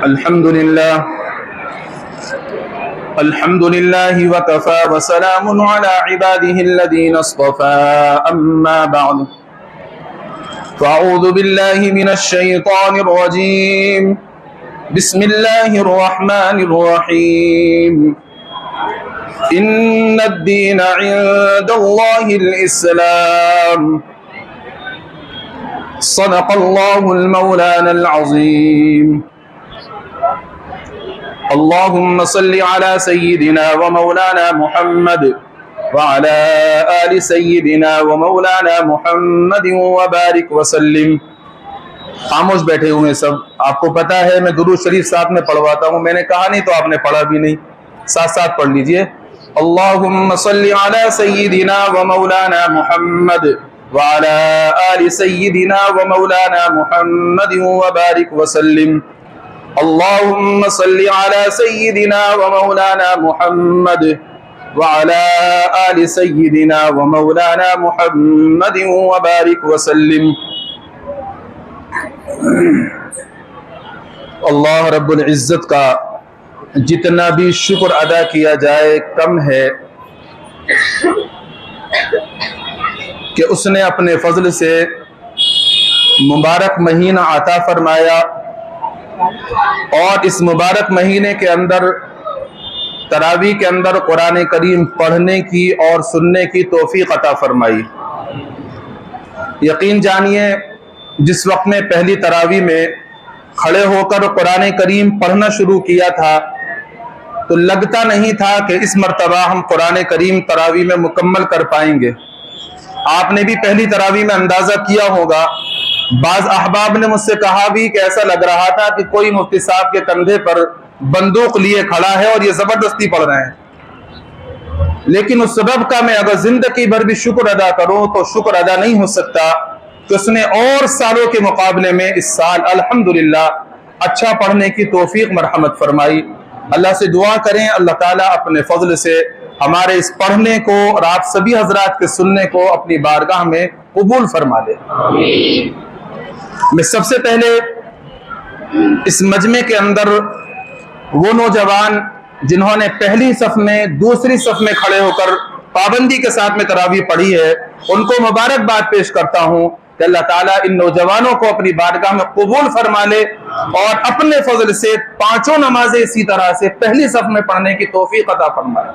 अल्हम्दुलिल्लाह वकफ़ा वसलामुन अला इबादिहिल्लज़ीना इस्तफ़ा अम्मा बअद फ़अऊज़ु बिल्लाहि मिनश शैतानिर रजीम बिस्मिल्लाहिर रहमानिर रहीम इन्नद्दीना इंदल्लाहिल इस्लाम सदक़ल्लाहुल मौलानल अज़ीम अल्लाहुम्मा सल्लि अला सय्यिदिना व मौलाना मुहम्मद व अला आलि सय्यिदिना व मौलाना मुहम्मद व बारिक व सल्लिम। खामोश बैठे हुए सब, आपको पता है मैं दुरूद शरीफ साथ में पढ़वाता हूँ, मैंने कहा नहीं तो आपने पढ़ा भी नहीं, साथ साथ पढ़ लीजिए। अल्लाहुम्मा सल्लि अला सय्यिदिना व मौलाना मुहम्मद व अला आलि सय्यिदिना व मौलाना मुहम्मद व बारिक व सल्लिम। अल्लाहुम्मा सल्लि अला सय्यिदिना व मौलाना मुहम्मद व अला आलि सय्यिदिना व मौलाना मुहम्मद व बारिक व सल्लिम। अल्लाह रब्बुल इज्जत का जितना भी शुक्र अदा किया जाए कम है कि उसने अपने फजल से मुबारक महीना अता फरमाया और इस मुबारक महीने के अंदर तरावी के अंदर कुरान करीम पढ़ने की और सुनने की तौफीक अता फरमाई। यकीन जानिए, जिस वक्त में पहली तरावी में खड़े होकर कुरान करीम पढ़ना शुरू किया था तो लगता नहीं था कि इस मर्तबा हम कुरान करीम तरावी में मुकम्मल कर पाएंगे। आपने भी पहली तरावी में अंदाजा किया होगा, बाज अहबाब ने मुझसे कहा भी कि ऐसा लग रहा था कि कोई मुफ्ती साहब के कंधे पर बंदूक लिए खड़ा है और ये जबरदस्ती पढ़ रहे हैं। लेकिन उस सबब का मैं अगर जिंदगी भर भी शुक्र अदा करूं तो शुक्र अदा नहीं हो सकता कि उसने और सालों के मुकाबले में इस साल अल्हम्दुलिल्लाह अच्छा पढ़ने की तौफीक मरहमत फरमाई। अल्लाह से दुआ करें अल्लाह ताला अपने फजल से हमारे इस पढ़ने को और आप सभी हजरात के सुनने को अपनी बारगाह में कबूल फरमा ले। मैं सबसे पहले इस मजमे के अंदर वो नौजवान जिन्होंने पहली सफ में दूसरी सफ में खड़े होकर पाबंदी के साथ में तरावी पढ़ी है उनको मुबारकबाद पेश करता हूँ कि अल्लाह ताला इन नौजवानों को अपनी बारगाह में कबूल फरमा ले और अपने फजल से पांचों नमाजें इसी तरह से पहली सफ में पढ़ने की तौफीक अता फरमाए।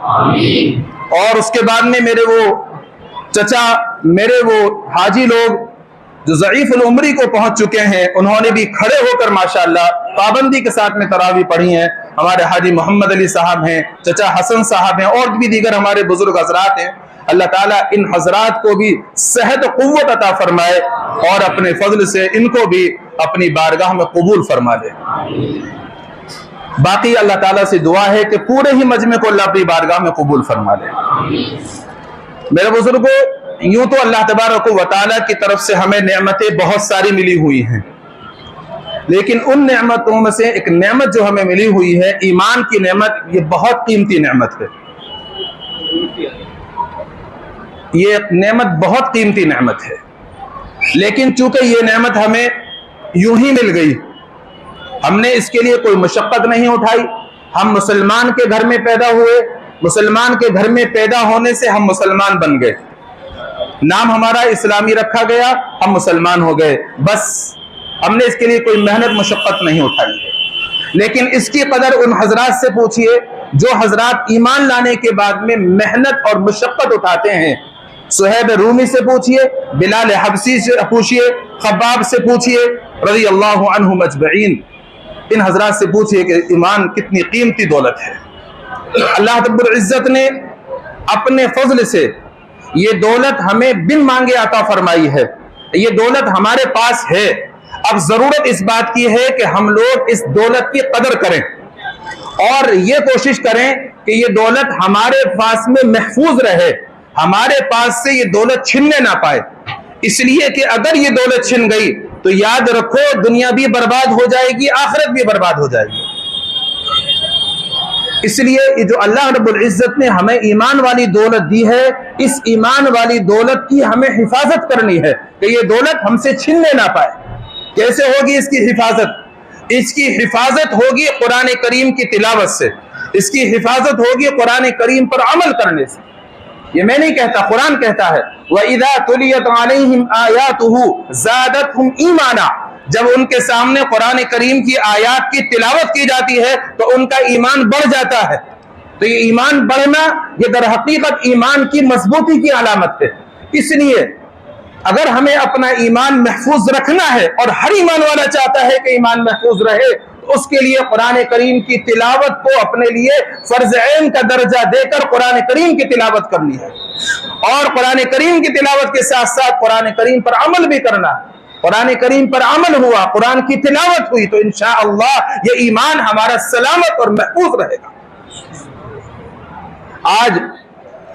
और उसके बाद में मेरे वो चचा, मेरे वो हाजी लोग जो ज़ईफ़ुल उम्री को पहुंच चुके हैं, उन्होंने भी खड़े होकर माशाअल्लाह पाबंदी के साथ में तरावी पढ़ी है। हमारे हाजी मोहम्मद अली साहब हैं, चचा हसन साहब हैं और भी दीगर हमारे बुजुर्ग हजरात हैं। अल्लाह ताला इन हजरात को भी सेहत कुव्वत अता फरमाए और अपने फजल से इनको भी अपनी बारगाह में कबूल फरमा दे। बाकी अल्लाह ताला से दुआ है कि पूरे ही मजमे को अल्लाह अपनी बारगाह में कबूल फरमा दे। मेरे बुजुर्गों, यूं तो अल्लाह तबारक व तआला की तरफ से हमें नेमतें बहुत सारी मिली हुई हैं, लेकिन उन नेमतों में से एक नेमत जो हमें मिली हुई है ईमान की नेमत, ये बहुत कीमती नेमत है। ये नेमत बहुत कीमती नेमत है, लेकिन चूंकि ये नेमत हमें यूं ही मिल गई, हमने इसके लिए कोई मशक्कत नहीं उठाई। हम मुसलमान के घर में पैदा हुए, मुसलमान के घर में पैदा होने से हम मुसलमान बन गए, नाम हमारा इस्लामी रखा गया, हम मुसलमान हो गए, बस हमने इसके लिए कोई मेहनत मशक्कत नहीं उठाई है। लेकिन इसकी कदर उन हजरात से पूछिए जो हजरात ईमान लाने के बाद में मेहनत और मशक्कत उठाते हैं। सुहैब रूमी से पूछिए, बिलाल हबसी से पूछिए, खब्बाब से पूछिए रज़ी अल्लाहु अन्हुम अजमईन। इन हजरात से पूछिए कि ईमान कितनी कीमती दौलत है। अल्लाह रब्बुल इज्जत ने अपने फजल से ये दौलत हमें बिन मांगे अता फरमाई है। ये दौलत हमारे पास है, अब जरूरत इस बात की है कि हम लोग इस दौलत की कदर करें और ये कोशिश करें कि ये दौलत हमारे पास में महफूज रहे, हमारे पास से ये दौलत छिनने ना पाए। इसलिए कि अगर ये दौलत छिन गई तो याद रखो दुनिया भी बर्बाद हो जाएगी, आखिरत भी बर्बाद हो जाएगी। इसलिए ये जो अल्लाह रब्बुल इज्जत ने हमें ईमान वाली दौलत दी है, इस ईमान वाली दौलत की हमें हिफाजत करनी है कि ये दौलत हमसे छीनने ना पाए। कैसे होगी इसकी हिफाजत? इसकी हिफाजत होगी कुरान करीम की तिलावत से, इसकी हिफाजत होगी कुरान करीम पर अमल करने से। ये मैं नहीं कहता, कुरान कहता है, वइज़ा तुलियत अलैहिम आयातुहु ज़ादतहुम ईमाना। जब उनके सामने कुरान करीम की आयात की तिलावत की जाती है तो उनका ईमान बढ़ जाता है। तो ये ईमान बढ़ना, ये दर हकीकत ईमान की मजबूती की अलामत है। इसलिए अगर हमें अपना ईमान महफूज रखना है, और हर ईमान वाला चाहता है कि ईमान महफूज रहे, तो उसके लिए कुरान करीम की तिलावत को अपने लिए फर्ज ऐन का दर्जा देकर कुरान करीम की तिलावत करनी है, और कुरान करीम की तिलावत के साथ साथ कुरान करीम पर अमल भी करना है। कुरान करीम पर अमल हुआ, कुरान की तिलावत हुई, तो इंशाअल्लाह ये ईमान हमारा सलामत और महफूज रहेगा। आज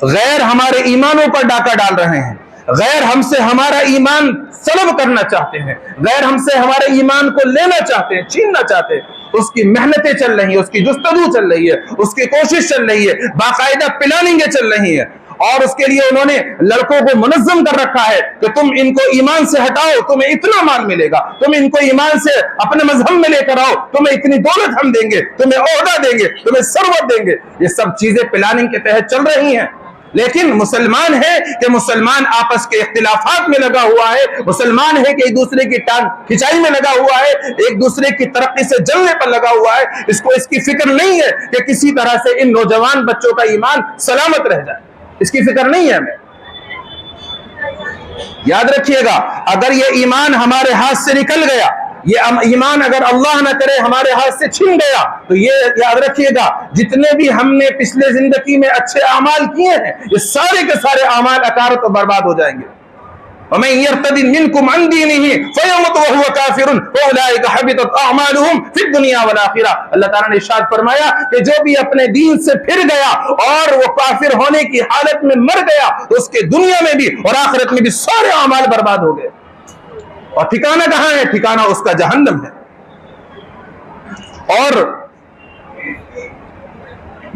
गैर हमारे ईमानों पर डाका डाल रहे हैं, गैर हमसे हमारा ईमान सलब करना चाहते हैं, गैर हमसे हमारे ईमान को लेना चाहते हैं, छीनना चाहते हैं। उसकी मेहनतें चल रही है, उसकी जुस्तजू चल रही है, उसकी कोशिश चल रही है, बाकायदा प्लानिंगें चल रही है, और उसके लिए उन्होंने लड़कों को मुनज़्ज़म कर रखा है कि तुम इनको ईमान से हटाओ, तुम्हें इतना माल मिलेगा, तुम इनको ईमान से अपने मजहब में लेकर आओ, तुम्हें इतनी दौलत हम देंगे, तुम्हें ओहदा देंगे, तुम्हें सर्वत देंगे। ये सब चीजें प्लानिंग के तहत चल रही हैं। लेकिन मुसलमान है कि मुसलमान आपस के इख्तिलाफात में लगा हुआ है, मुसलमान है कि एक दूसरे की टांग खिंचाई में लगा हुआ है, एक दूसरे की तरक्की से जलने पर लगा हुआ है। इसको इसकी फिक्र नहीं है कि किसी तरह से इन नौजवान बच्चों का ईमान सलामत रह जाए, इसकी फिक्र नहीं है हमें। याद रखिएगा, अगर ये ईमान हमारे हाथ से निकल गया, ये ईमान अगर अल्लाह न करे हमारे हाथ से छिन गया, तो ये याद रखिएगा, जितने भी हमने पिछले जिंदगी में अच्छे अमाल किए हैं, ये सारे के सारे अमाल अकारत और बर्बाद हो जाएंगे। वमन यर्तदिन मिनकुम अन दीनिही फयमुत वहुव काफिरुन फउलाइका हबितत अअमालुहुम फिद दुनिया वल आखिरा। अल्लाह ताला ने इरशाद फरमाया कि जो भी अपने दीन से फिर गया और वो काफिर होने की हालत में मर गया, तो उसके दुनिया में भी और आखिरत में भी सारे अमाल बर्बाद हो गए। और ठिकाना कहां है? ठिकाना उसका जहन्नम है। और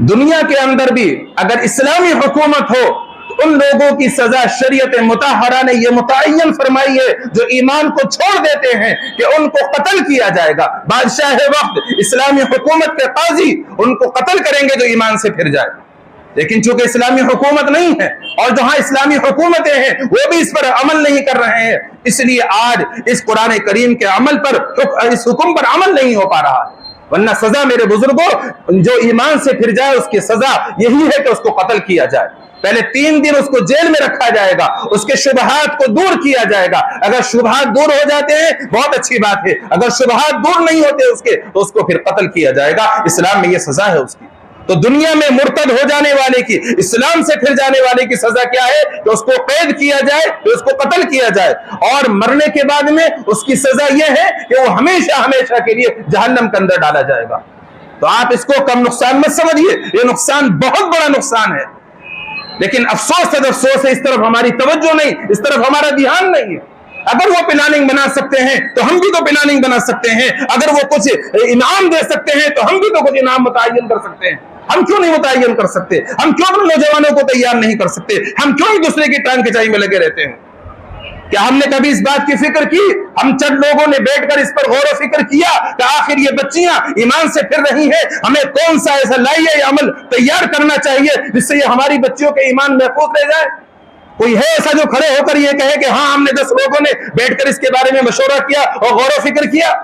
दुनिया के अंदर भी अगर इस्लामी हुकूमत हो तो उन लोगों की सजा शरीयत मुताहरा ने यह मुतय्यन फरमाई है जो ईमान को छोड़ देते हैं कि उनको कत्ल किया जाएगा। बादशाह वक्त इस्लामी हुकूमत के काजी उनको कत्ल करेंगे जो ईमान से फिर जाए। लेकिन चूंकि इस्लामी हुकूमत नहीं है और जहां इस्लामी हुकूमतें हैं वो भी इस पर अमल नहीं कर रहे हैं, इसलिए आज इस कुरान करीम के अमल पर, इस हुक्म पर अमल नहीं हो पा रहा है। वरना सजा मेरे बुजुर्गों, जो ईमान से फिर जाए उसकी सजा यही है कि उसको कत्ल किया जाए। पहले 3 दिन उसको जेल में रखा जाएगा, उसके शुबहात को दूर किया जाएगा। अगर शुबहात दूर हो जाते हैं बहुत अच्छी बात है, अगर शुबहात दूर नहीं होते उसके तो उसको फिर कत्ल किया जाएगा। इस्लाम में यह सजा है उसकी। तो दुनिया में मुर्तद हो जाने वाले की, इस्लाम से फिर जाने वाले की सजा क्या है? कि उसको कैद किया जाए, तो उसको कत्ल किया जाए, और मरने के बाद में उसकी सजा यह है कि वो हमेशा हमेशा के लिए जहन्नम के अंदर डाला जाएगा। तो आप इसको कम नुकसान मत समझिए, ये नुकसान बहुत बड़ा नुकसान है। लेकिन अफसोस अफसोस है, इस तरफ हमारी तवज्जो नहीं, इस तरफ हमारा ध्यान नहीं है। अगर वो प्लानिंग बना सकते हैं तो हम भी तो प्लानिंग बना सकते हैं। अगर वो कुछ इनाम दे सकते हैं तो हम भी तो कुछ इनाम मुतय्यन कर सकते हैं। हम क्यों नहीं मुतय्यन कर सकते? हम क्यों अपने नौजवानों को तैयार नहीं कर सकते? हम क्यों एक दूसरे की टांग खिंचाई में लगे रहते हैं? क्या हमने कभी इस बात की फिक्र की? हम चंद लोगों ने बैठकर इस पर गौर फिक्र किया कि आखिर ये बच्चियां ईमान से फिर रही हैं, हमें कौन सा ऐसा लाइए अमल तैयार करना चाहिए जिससे ये हमारी बच्चियों के ईमान महफूज रह जाए? कोई है ऐसा जो खड़े होकर ये कहे कि हाँ हमने 10 लोगों ने बैठकर इसके बारे में मशवरा किया और गौर फिक्र किया?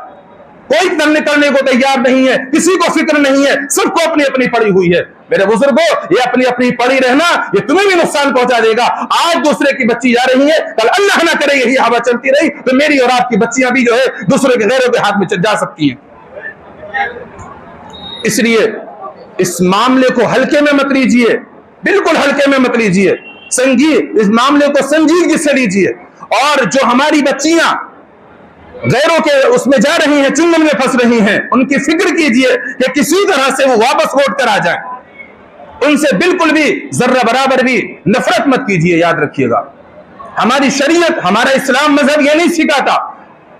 कोई करने को तैयार नहीं है, किसी को फिक्र नहीं है, सबको अपनी अपनी पड़ी हुई है। मेरे बुजुर्गों, ये अपनी अपनी पड़ी रहना ये तुम्हें भी नुकसान पहुंचा देगा। आज दूसरे की बच्ची जा रही है, कल अल्लाह ना करे यही हवा चलती रही तो मेरी और आपकी बच्चियां भी जो है दूसरे के गैरों के हाथ में जा सकती हैं। इसलिए इस मामले को हल्के में मत लीजिए, बिल्कुल हल्के में मत लीजिए, इस मामले को संजीदगी से लीजिए। और जो हमारी बच्चियां गैरों के उसमें जा रही हैं, चुंगल में फंस रही हैं, उनकी फिक्र कीजिए कि किसी तरह से वो वापस लौट कर आ जाएं। उनसे बिल्कुल भी जर्रा बराबर भी नफरत मत कीजिए। याद रखिएगा, हमारी शरीयत, हमारा इस्लाम मजहब ये नहीं सिखाता।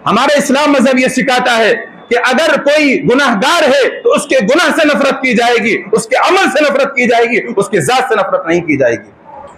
हमारा इस्लाम मजहब ये सिखाता है कि अगर कोई गुनाहगार है तो उसके गुनाह से नफरत की जाएगी, उसके अमल से नफरत की जाएगी, उसके जात से नफरत नहीं की जाएगी।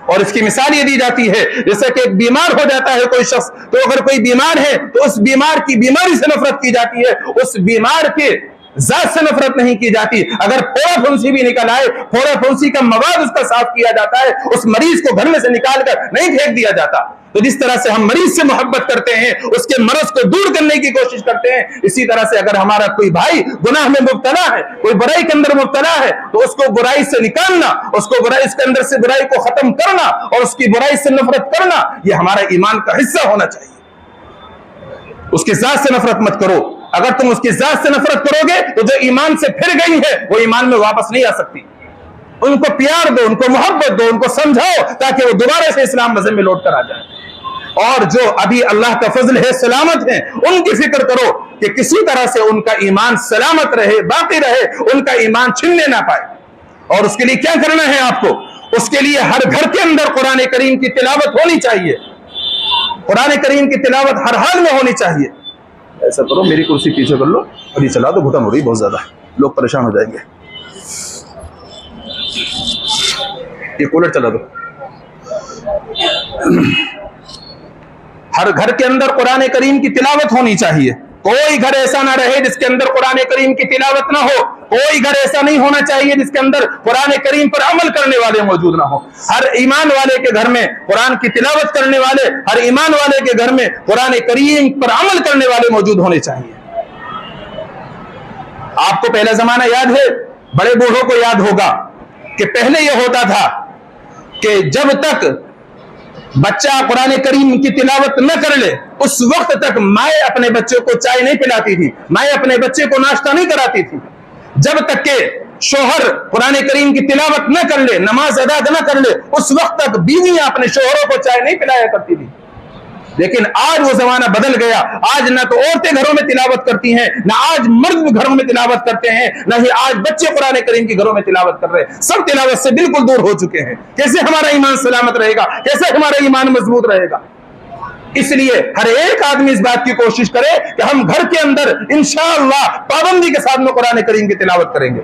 और इसकी मिसाल ये दी जाती है जैसे कि एक बीमार हो जाता है कोई शख्स, तो अगर कोई बीमार है तो उस बीमार की बीमारी से नफरत की जाती है, उस बीमार के जात से नफरत नहीं की जाती। अगर फोड़ा फुंसी भी निकल आए, फोड़ा फुंसी का मवाद उसका साफ किया जाता है, उस मरीज को घर में से निकाल कर नहीं फेंक दिया जाता। तो जिस तरह से हम मरीज से मोहब्बत करते हैं, उसके मर्ज को दूर करने की कोशिश करते हैं, इसी तरह से अगर हमारा कोई भाई गुनाह में मुब्तला है, कोई बुराई के अंदर मुब्तला है, तो उसको बुराई से निकालना, उसको बुराई इसके अंदर से बुराई को खत्म करना और उसकी बुराई से नफरत करना, यह हमारा ईमान का हिस्सा होना चाहिए। उसके जात से नफरत मत करो। अगर तुम उसकी जात से नफरत करोगे तो जो ईमान से फिर गई है वो ईमान में वापस नहीं आ सकती। उनको प्यार दो, उनको मोहब्बत दो, उनको समझाओ ताकि वो दोबारा से इस्लाम मज़हब में लौट कर आ जाए। और जो अभी अल्लाह का फजल है सलामत है, उनकी फिक्र करो कि किसी तरह से उनका ईमान सलामत रहे, बाकी रहे, उनका ईमान छीनने ना पाए। और उसके लिए क्या करना है आपको? उसके लिए हर घर के अंदर कुरान करीम की तिलावत होनी चाहिए। कुरान करीम की तिलावत हर हाल में होनी चाहिए। ऐसा करो, मेरी कुर्सी पीछे कर लो और ये चला दो, घुटन हो रही बहुत ज्यादा, लोग परेशान हो जाएंगे। ये कूलर चला दो। हर घर के अंदर कुरान करीम की तिलावत होनी चाहिए। कोई घर ऐसा ना रहे जिसके अंदर कुरान करीम की तिलावत ना हो। कोई घर ऐसा नहीं होना चाहिए जिसके अंदर कुरान करीम पर अमल करने वाले मौजूद ना हो। हर ईमान वाले के घर में कुरान की तिलावत करने वाले, हर ईमान वाले के घर में कुरान करीम पर अमल करने वाले मौजूद होने चाहिए। आपको पहला जमाना याद है, बड़े बूढ़ों को याद होगा कि पहले यह होता था कि जब तक बच्चा कुरान करीम की तिलावत न कर ले, उस वक्त तक माए अपने बच्चे को चाय नहीं पिलाती थी, माए अपने बच्चे को नाश्ता नहीं कराती थी। जब तक के शोहर कुरान करीम की तिलावत न कर ले, नमाज अदा न कर ले, उस वक्त तक बीवियां अपने शोहरों को चाय नहीं पिलाया करती थी। लेकिन आज वो जमाना बदल गया। आज ना तो औरतें घरों में तिलावत करती हैं, ना आज मर्द घरों में तिलावत करते हैं, ना ही आज बच्चे कुरान करीम की घरों में तिलावत कर रहे हैं। सब तिलावत से बिल्कुल दूर हो चुके हैं। कैसे हमारा ईमान सलामत रहेगा? कैसे हमारा ईमान मजबूत रहेगा? इसलिए हर एक आदमी इस बात की कोशिश करे कि हम घर के अंदर इंशाअल्लाह पाबंदी के साथ में कुरान करीम की तिलावत करेंगे।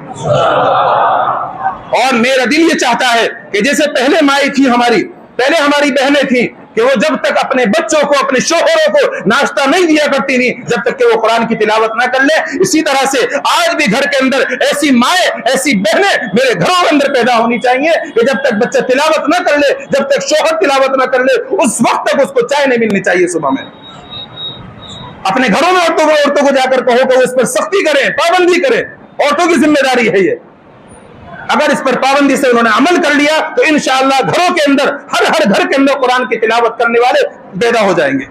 और मेरा दिल ये चाहता है कि जैसे पहले माई थी हमारी, पहले हमारी बहनें थी कि वो जब तक अपने बच्चों को, अपने शोहरों को नाश्ता नहीं दिया करती थी, जब तक कि वो कुरान की तिलावत ना कर ले। इसी तरह से आज भी घर के अंदर ऐसी माए, ऐसी बहनें मेरे घरों के अंदर पैदा होनी चाहिए कि जब तक बच्चा तिलावत ना कर ले, जब तक शोहर तिलावत ना कर ले, उस वक्त तक उसको चाय नहीं मिलनी चाहिए सुबह में। अपने घरों में औरतों को जाकर कहो कि वो इस पर सख्ती करें, पाबंदी करें। औरतों की जिम्मेदारी है ये। अगर इस पर पाबंदी से उन्होंने अमल कर लिया तो इंशाअल्लाह घरों के अंदर, हर घर के अंदर कुरान की तिलावत करने वाले पैदा हो जाएंगे।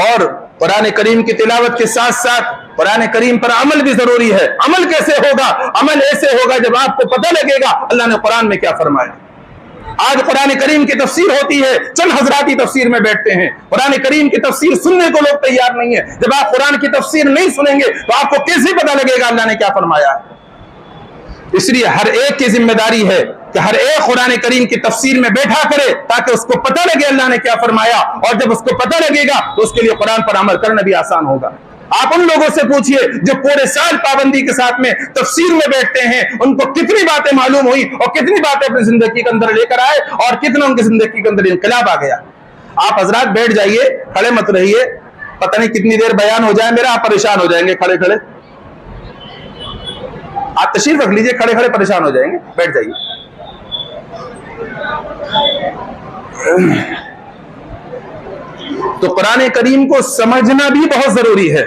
और कुरान करीम की तिलावत के साथ साथ कुरान करीम पर अमल भी जरूरी है। अमल कैसे होगा? अमल ऐसे होगा जब आपको पता लगेगा अल्लाह ने कुरान में क्या फरमाया। आज कुरान करीम की तफसीर होती है, चंद हजरात की तफसीर में बैठते हैं। कुरान करीम की तफसीर सुनने को लोग तैयार नहीं है। जब आप कुरान की तफसीर नहीं सुनेंगे तो आपको कैसे पता लगेगा अल्लाह ने क्या फरमाया? इसलिए हर एक की जिम्मेदारी है कि हर एक कुरान करीम की तफसीर में बैठा करे ताकि उसको पता लगे अल्लाह ने क्या फरमाया। और जब उसको पता लगेगा तो उसके लिए कुरान पर अमल करना भी आसान होगा। आप उन लोगों से पूछिए जो पूरे साल पाबंदी के साथ में तफसीर में बैठते हैं, उनको कितनी बातें मालूम हुई और कितनी बातें अपनी जिंदगी के अंदर लेकर आए और कितना उनकी जिंदगी के अंदर इनकलाब आ गया। आप हजरात बैठ जाइए, खड़े मत रहिए। पता नहीं कितनी देर बयान हो जाए मेरा, आप परेशान हो जाएंगे खड़े खड़े। आप तशरीफ रख लीजिए, खड़े खड़े परेशान हो जाएंगे, बैठ जाइए। तो कुरान करीम को समझना भी बहुत जरूरी है।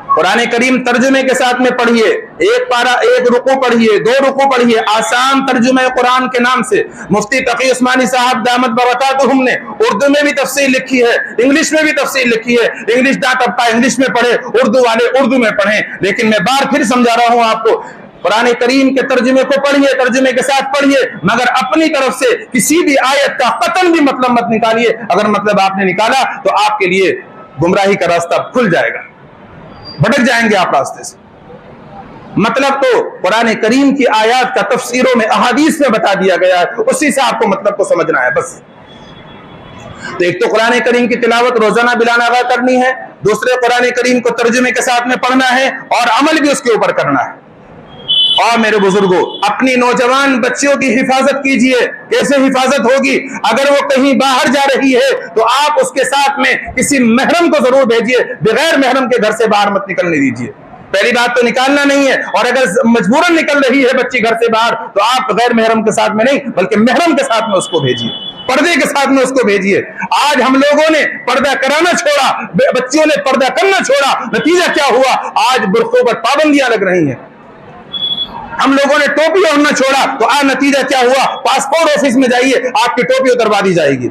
कुरान करीम तर्जुमे के साथ में पढ़िए। एक पारा, एक रुकू पढ़िए, 2 रुकू पढ़िए। आसान तर्जुमे कुरान के नाम से मुफ्ती तकी उस्मानी साहब दामत बरकातुहुम ने उर्दू में भी तफसीर लिखी है, इंग्लिश में भी तफसीर लिखी है। इंग्लिश ना तबका इंग्लिश में पढ़े, उर्दू वाले उर्दू में पढ़े। लेकिन मैं बार फिर समझा रहा हूं आपको, कुरान करीम के तर्जुमे को पढ़िए, तर्जुमे के साथ पढ़िए, मगर अपनी तरफ से किसी भी आयत का कतन भी मतलब मत निकालिए। अगर मतलब आपने निकाला तो आपके लिए गुमराही का रास्ता खुल जाएगा, भटक जाएंगे आप रास्ते से। मतलब तो कुरान करीम की आयत का तफसीरों में, अहादीस में बता दिया गया है, उसी से आपको मतलब को समझना है बस। तो एक तो कुरान करीम की तिलावत रोजाना बिलानागा करनी है, दूसरे कुरान करीम को तर्जुमे के साथ में पढ़ना है और अमल भी उसके ऊपर करना है। और मेरे बुजुर्गों, अपनी नौजवान बच्चियों की हिफाजत कीजिए। कैसे हिफाजत होगी? अगर वो कहीं बाहर जा रही है तो आप उसके साथ में किसी महरम को जरूर भेजिए, बगैर महरम के घर से बाहर मत निकलने दीजिए। पहली बात तो निकालना नहीं है, और अगर मजबूरन निकल रही है बच्ची घर से बाहर तो आप गैर महरम के साथ में नहीं बल्कि महरम के साथ में उसको भेजिए, पर्दे के साथ में उसको भेजिए। आज हम लोगों ने पर्दा कराना छोड़ा, बच्चियों ने पर्दा करना छोड़ा, नतीजा क्या हुआ? आज बुर्कों पर पाबंदियां लग रही हैं। हम लोगों ने टोपी ओढ़ना छोड़ा तो आज नतीजा क्या हुआ? पासपोर्ट ऑफिस में जाइए, आपकी टोपी उतरवा दी जाएगी।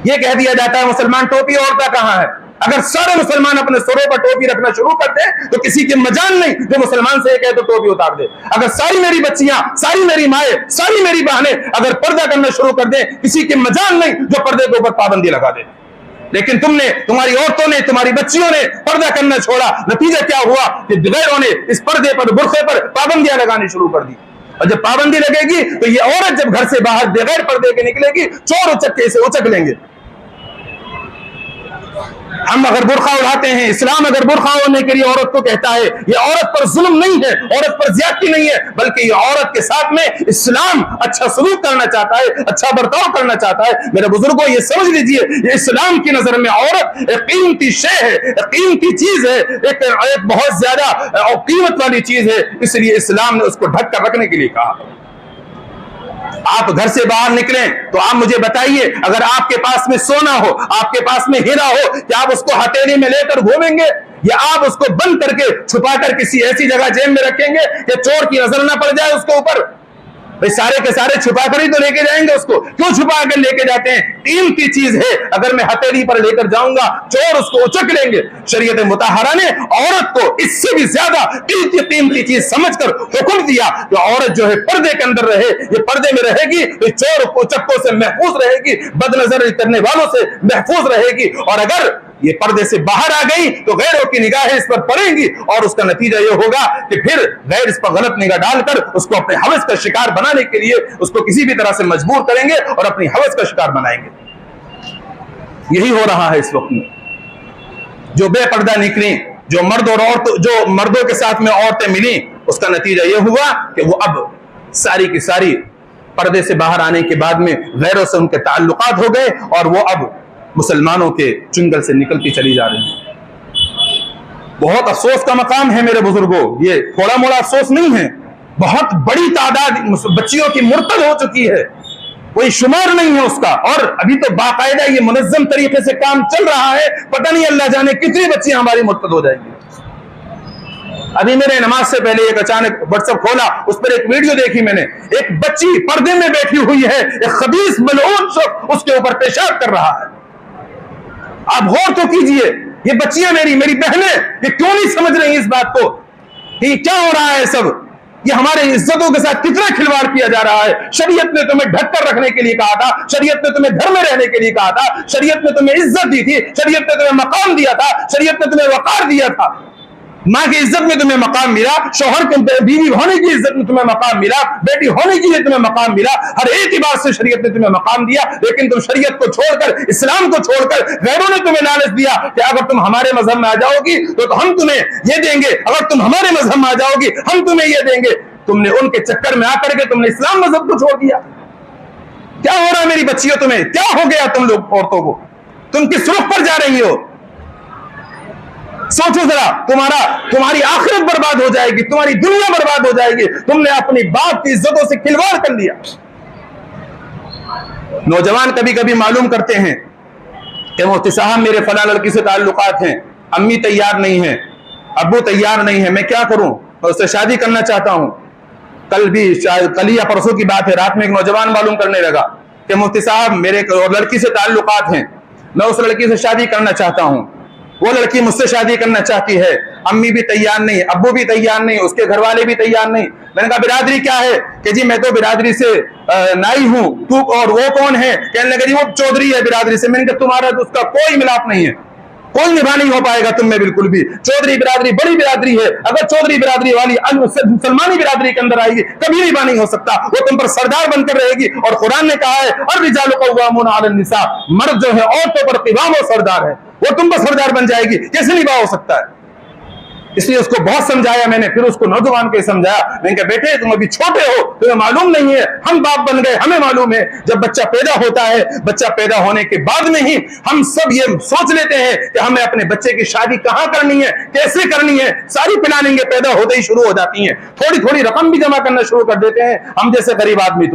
यह कह दिया जाता है मुसलमान टोपी ओढ़ता कहां है। अगर सारे मुसलमान अपने सरों पर टोपी रखना शुरू कर दे तो किसी की मजाल नहीं जो मुसलमान से कहे तो टोपी उतार दे। अगर सारी मेरी बच्चियां, सारी मेरी माएं, सारी मेरी बहनें अगर पर्दा करना शुरू कर दे, किसी की मजाल नहीं जो पर्दे के ऊपर पाबंदी लगा दे। लेकिन तुमने, तुम्हारी औरतों ने, तुम्हारी बच्चियों ने पर्दा करना छोड़ा, नतीजा क्या हुआ कि गैरों ने इस पर्दे पर, बुर्खे पर पाबंदियां लगानी शुरू कर दी। और जब पाबंदी लगेगी तो ये औरत जब घर से बाहर बगैर पर्दे के निकलेगी, चोर उचक्के से उचक लेंगे। हम अगर बुर्खा उड़ाते हैं, इस्लाम अगर बुर्खा ओढ़ने के लिए औरत को कहता है, ये औरत पर जुल्म नहीं है, औरत पर ज्यादती नहीं है, बल्कि ये औरत के साथ में इस्लाम अच्छा सलूक करना चाहता है, अच्छा बर्ताव करना चाहता है। मेरे बुजुर्गों, ये समझ लीजिए, ये इस्लाम की नजर में औरत एक कीमती शे है, एक कीमती चीज है, एक बहुत ज्यादा कीमत वाली चीज है। इसलिए इस्लाम ने उसको ढक कर रखने के लिए कहा। आप घर से बाहर निकलें तो आप मुझे बताइए, अगर आपके पास में सोना हो, आपके पास में हीरा हो, क्या आप उसको हथेली में लेकर घूमेंगे या आप उसको बंद करके छुपाकर किसी ऐसी जगह जेब में रखेंगे कि चोर की नजर ना पड़ जाए उसके ऊपर? भाई सारे के सारे छुपा कर ही तो लेके जाएंगे उसको। क्यों छुपा कर लेके जाते हैं? कीमती चीज है, अगर मैं हथेली पर लेकर जाऊंगा चोर उसको उचक लेंगे। शरीयत मुताहरा ने औरत को इससे भी ज्यादा कीमती चीज समझकर हुक्म दिया कि औरत जो है पर्दे के अंदर रहे। ये पर्दे में रहेगी तो चोर उचक्कों से महफूज रहेगी, बदनजर करने वालों से महफूज रहेगी। और अगर ये पर्दे से बाहर आ गई तो गैरों की निगाहें इस पर पड़ेंगी और उसका नतीजा ये होगा कि फिर गैर इस पर गलत निगाह डालकर उसको अपने हवस का शिकार बनाने के लिए उसको किसी भी तरह से मजबूर करेंगे और अपनी हवस का शिकार बनाएंगे। यही हो रहा है इस वक्त में। जो बेपर्दा निकली, जो मर्द और औरत, जो मर्दों के साथ में औरतें मिली, उसका नतीजा यह हुआ कि वो अब सारी की सारी पर्दे से बाहर आने के बाद में गैरों से उनके ताल्लुकात हो गए और वो अब मुसलमानों के चुंगल से निकलती चली जा रही है। बहुत अफसोस का मकाम है मेरे बुजुर्गों, ये थोड़ा मोड़ा अफसोस नहीं है। बहुत बड़ी तादाद बच्चियों की मुर्तद हो चुकी है, कोई शुमार नहीं है उसका। और अभी तो बाकायदा ये मुनज्जम तरीके से काम चल रहा है, पता नहीं अल्लाह जाने कितनी बच्चियां हमारी मुर्तद हो जाएंगी। अभी मेरे नमाज से पहले एक अचानक व्हाट्सएप खोला, उस पर एक वीडियो देखी मैंने। एक बच्ची पर्दे में बैठी हुई है, एक खबीस मलऊन शख्स उसके ऊपर पेशाब कर रहा है। आप गौर तो कीजिए, ये बच्चियां मेरी बहनें, ये क्यों नहीं समझ रही इस बात को कि क्या हो रहा है सब? ये हमारे इज्जतों के साथ कितना खिलवाड़ किया जा रहा है। शरीयत ने तुम्हें ढककर रखने के लिए कहा था, शरीयत ने तुम्हें घर में रहने के लिए कहा था, शरीयत ने तुम्हें इज्जत दी थी, शरीयत ने तुम्हें मकाम दिया था, शरीयत ने तुम्हें वकार दिया था। माँ की इज्जत में तुम्हें मकाम मिला, शौहर के बीवी होने की इज्जत में तुम्हें मकाम मिला, बेटी होने के लिए तुम्हें मकाम मिला, हर एक बात से शरीयत ने तुम्हें मकाम दिया। लेकिन तुम शरीयत को छोड़कर, इस्लाम को छोड़कर गैरों ने तुम्हें लालच दिया कि अगर तुम हमारे मजहब में आ जाओगी तो हम तुम्हें ये देंगे, अगर तुम हमारे मजहब में आ जाओगी हम तुम्हें ये देंगे। तुमने उनके चक्कर में आकर के तुमने इस्लाम मजहब को छोड़ दिया। क्या हो रहा है मेरी बच्चियों? तुम्हें क्या हो गया? तुम लोग औरतों को, तुम किस रुख पर जा रही हो? सोचो जरा, तुम्हारी आखिरत बर्बाद हो जाएगी, तुम्हारी दुनिया बर्बाद हो जाएगी। तुमने अपनी बाप की इज्जतों से खिलवाड़ कर लिया। नौजवान कभी कभी मालूम करते हैं कि मुफ्ती साहब मेरे फला लड़की से ताल्लुकात हैं, अम्मी तैयार नहीं है, अब्बू तैयार नहीं है, मैं क्या करूं? मैं उससे शादी करना चाहता हूं। कल या परसों की बात है, रात में एक नौजवान मालूम करने लगा कि मुफ्ती साहब मेरे लड़की से ताल्लुकात हैं, मैं उस लड़की से शादी करना चाहता हूं। वो लड़की मुझसे शादी करना चाहती है, अम्मी भी तैयार नहीं, अब्बू भी तैयार नहीं, उसके घर वाले भी तैयार नहीं। मैंने कहा बिरादरी क्या है? कि जी मैं तो बिरादरी से नाई हूं, तू और वो कौन है? कहने लगे जी वो चौधरी है बिरादरी से। मैंने कहा तुम्हारा तो उसका कोई मिलाप नहीं है, कोई निभा नहीं हो पाएगा तुम में बिल्कुल भी। चौधरी बिरादरी बड़ी बिरादरी है, अगर चौधरी बिरादरी वाली मुसलमानी बिरादरी के अंदर आएगी कभी निभा नहीं हो सकता, वो तुम पर सरदार बनकर रहेगी। और कुरान ने कहा है अर्रिजालु क़व्वामूना अलन निसा, मर्द जो है औरतों पर क़िवाम और सरदार है, वो तुम पर सरदार बन जाएगी, कैसे निभा हो सकता है? इसलिए उसको बहुत समझाया मैंने, फिर उसको नौजवान को समझाया, मैंने कहा बेटे तुम अभी छोटे हो, तुम्हें मालूम नहीं है, हम बाप बन गए, हमें मालूम है। जब बच्चा पैदा होता है, बच्चा पैदा होने के बाद में ही हम सब ये सोच लेते हैं कि हमें अपने बच्चे की शादी कहां करनी है, कैसे करनी है, सारी प्लानिंग पैदा होते ही शुरू हो जाती है। थोड़ी थोड़ी रकम भी जमा करना शुरू कर देते हैं हम जैसे गरीब आदमी।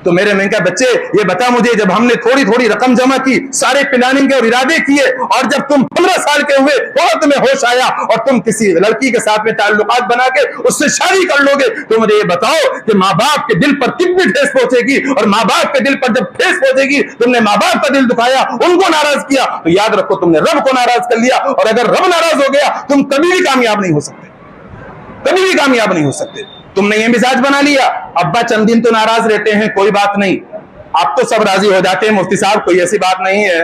तो मेरे मैंने कहा बच्चे ये बता मुझे, जब हमने थोड़ी थोड़ी रकम जमा की, सारे प्लानिंग और इरादे किए, और जब तुम 15 साल के हुए और तुम्हें होश आया और तुम किसी लड़की के साथ में ताल्लुकात बना के उससे शादी कर लोगे, तो मुझे ये बताओ कि माँ बाप के दिल पर कितनी ठेस पहुंचेगी। और माँ बाप के दिल पर जब ठेस पहुंचेगी, तुमने माँ बाप का दिल दुखाया, उनको नाराज किया, तो याद रखो तुमने रब को नाराज कर लिया। और अगर रब नाराज हो गया, तुम कभी भी कामयाब नहीं हो सकते, कभी भी कामयाब नहीं हो सकते। तुमने ये मिजाज बना लिया, अब्बा चंद दिन तो नाराज रहते हैं, कोई बात नहीं, आप तो सब राजी हो जाते हैं मुफ्ती साहब, कोई ऐसी बात नहीं है,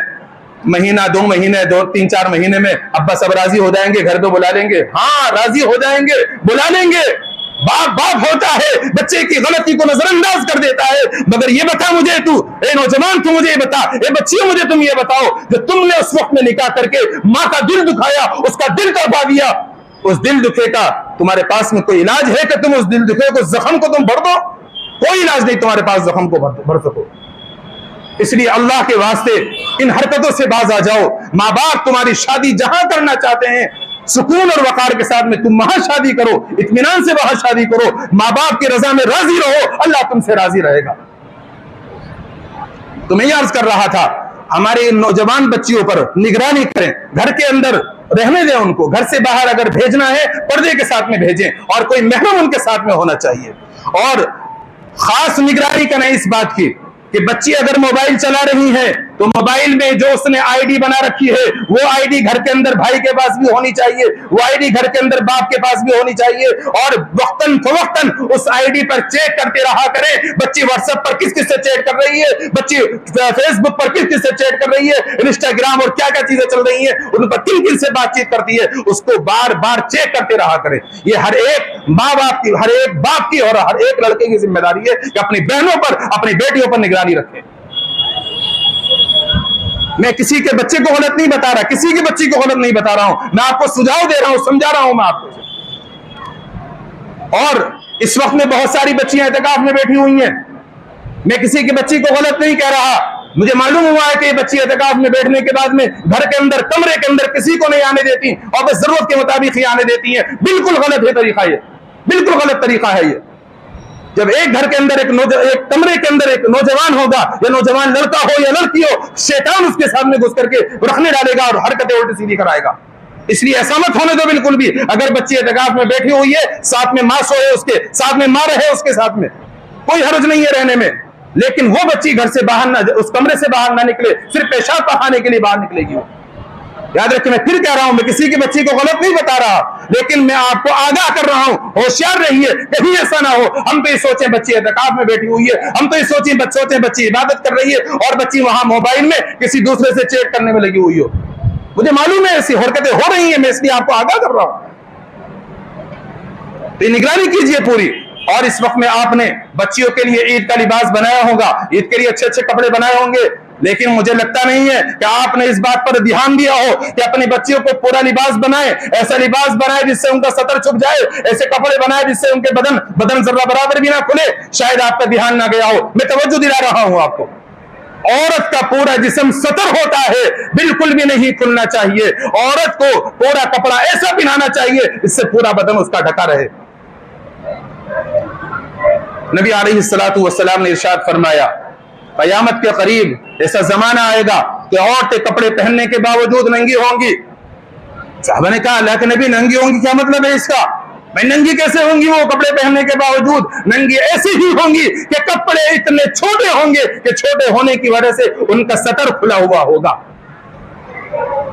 महीना 2 महीने 2-3-4 महीने में अब्बा सब राजी हो जाएंगे, घर तो बुला लेंगे। हाँ राजी हो जाएंगे, बुला लेंगे। बाप बाप होता है, बच्चे की गलती को नजरअंदाज कर देता है। मगर ये बता मुझे, तू ए नौजवान, तू मुझे ये बता, ए बच्चियों मुझे तुम ये बताओ, जो तुमने उस वक्त में निकाह करके माँ का दिल दुखाया, उसका दिल तड़पा दिया, उस दिल दुखे का तुम्हारे पास में कोई इलाज है कि तुम उस दिल दुखे को, जख्म को तुम भर दो? कोई इलाज नहीं तुम्हारे पास जख्म को भर सको। इसलिए अल्लाह के वास्ते इन हरकतों से बाज आ जाओ। माँ बाप तुम्हारी शादी जहां करना चाहते हैं, सुकून और वकार के साथ में तुम वहां शादी करो, इत्मीनान से वहां शादी करो, माँ बाप की रजा में राजी रहो, अल्लाह तुमसे राजी रहेगा। तो मैं ये अर्ज कर रहा था, हमारे नौजवान बच्चियों पर निगरानी करें, घर के अंदर रहने दें उनको, घर से बाहर अगर भेजना है पर्दे के साथ में भेजें, और कोई महरम उनके साथ में होना चाहिए। और खास निगरानी करें इस बात की कि बच्ची अगर मोबाइल चला रही है, तो मोबाइल में जो उसने आईडी बना रखी है, वो आईडी घर के अंदर भाई के पास भी होनी चाहिए, वो आईडी घर के अंदर बाप के पास भी होनी चाहिए। और वक्तन फवक्तन उस आईडी पर चेक करते रहा करें, बच्ची व्हाट्सएप पर किस किस से चैट कर रही है, बच्ची फेसबुक पर किस किस से चैट कर रही है, इंस्टाग्राम और क्या क्या चीजें चल रही है, उन पर किन किन से बातचीत करती है, उसको बार बार चेक करते रहा करें। ये हर एक माँ बाप की, हर एक बाप की और हर एक लड़के की जिम्मेदारी है कि अपनी बहनों पर, अपनी बेटियों पर निगरानी रखें। मैं किसी के बच्चे को गलत नहीं बता रहा, किसी की बच्ची को गलत नहीं बता रहा हूं, मैं आपको सुझाव दे रहा हूं, समझा रहा हूं मैं आपको। और इस वक्त में बहुत सारी बच्चियां इत्तिकाफ में बैठी हुई हैं, मैं किसी की बच्ची को गलत नहीं कह रहा, मुझे मालूम हुआ है कि ये बच्ची इत्तिकाफ में बैठने के बाद में घर के अंदर, कमरे के अंदर किसी को नहीं आने देती और बस जरूरत के मुताबिक ही आने देती हैं। बिल्कुल गलत है तरीका ये, बिल्कुल गलत तरीका है ये। जब एक घर के अंदर एक कमरे के अंदर एक नौजवान होगा, या नौजवान लड़का हो या लड़की हो, शैतान उसके सामने घुस करके रखने डालेगा और हरकतें उल्टी सीधी कराएगा। इसलिए ऐसा मत होने दो बिल्कुल भी। अगर बच्ची इत्तिकाफ में बैठी हुई है, साथ में माँ सोए, उसके साथ में माँ रहे, उसके साथ में कोई हर्ज नहीं है रहने में, लेकिन वो बच्ची घर से बाहर ना, उस कमरे से बाहर ना निकले, सिर्फ पेशाब पखाने के लिए बाहर निकलेगी वो। याद रखिए, मैं फिर कह रहा हूं, मैं किसी की बच्ची को गलत नहीं बता रहा, लेकिन मैं आपको आगाह कर रहा हूं, होशियार रहिए, कहीं ऐसा ना हो हम तो ये सोचें बच्ची इत्तिकाफ में बैठी हुई है, हम तो ये सोचें बच्ची इबादत कर रही है और बच्ची वहां मोबाइल में किसी दूसरे से चैट करने में लगी हुई हो। मुझे मालूम है ऐसी हरकतें हो रही है, मैं इसलिए आपको आगाह कर रहा हूं। तो निगरानी कीजिए पूरी। और इस वक्त में आपने बच्चियों के लिए ईद का लिबास बनाया होगा, ईद के लिए अच्छे अच्छे कपड़े बनाए होंगे, लेकिन मुझे लगता नहीं है कि आपने इस बात पर ध्यान दिया हो कि अपनी बच्चियों को पूरा लिबास बनाए, ऐसा लिबास बनाए जिससे उनका सतर छुप जाए, ऐसे कपड़े बनाए जिससे उनके बदन जर्रा बराबर भी ना खुले। शायद आपका ध्यान ना गया हो, मैं तवज्जो दिला रहा हूं आपको। औरत का पूरा जिस्म सतर होता है, बिल्कुल भी नहीं खुलना चाहिए। औरत को पूरा कपड़ा ऐसा पहनाना चाहिए जिससे पूरा बदन उसका ढका रहे। नबी अलैहिस्सलातु वस्सलाम ने इरशाद फरमाया, क़यामत के करीब ऐसा जमाना आएगा कि औरतें कपड़े पहनने के बावजूद नंगी होंगी। साहबा ने कहा, अल्लाह के नबी नंगी होंगी, क्या मतलब है इसका? मैं नंगी कैसे होंगी? वो कपड़े पहनने के बावजूद नंगी ऐसी ही होंगी कि कपड़े इतने छोटे होंगे कि छोटे होने की वजह से उनका सतर खुला हुआ होगा,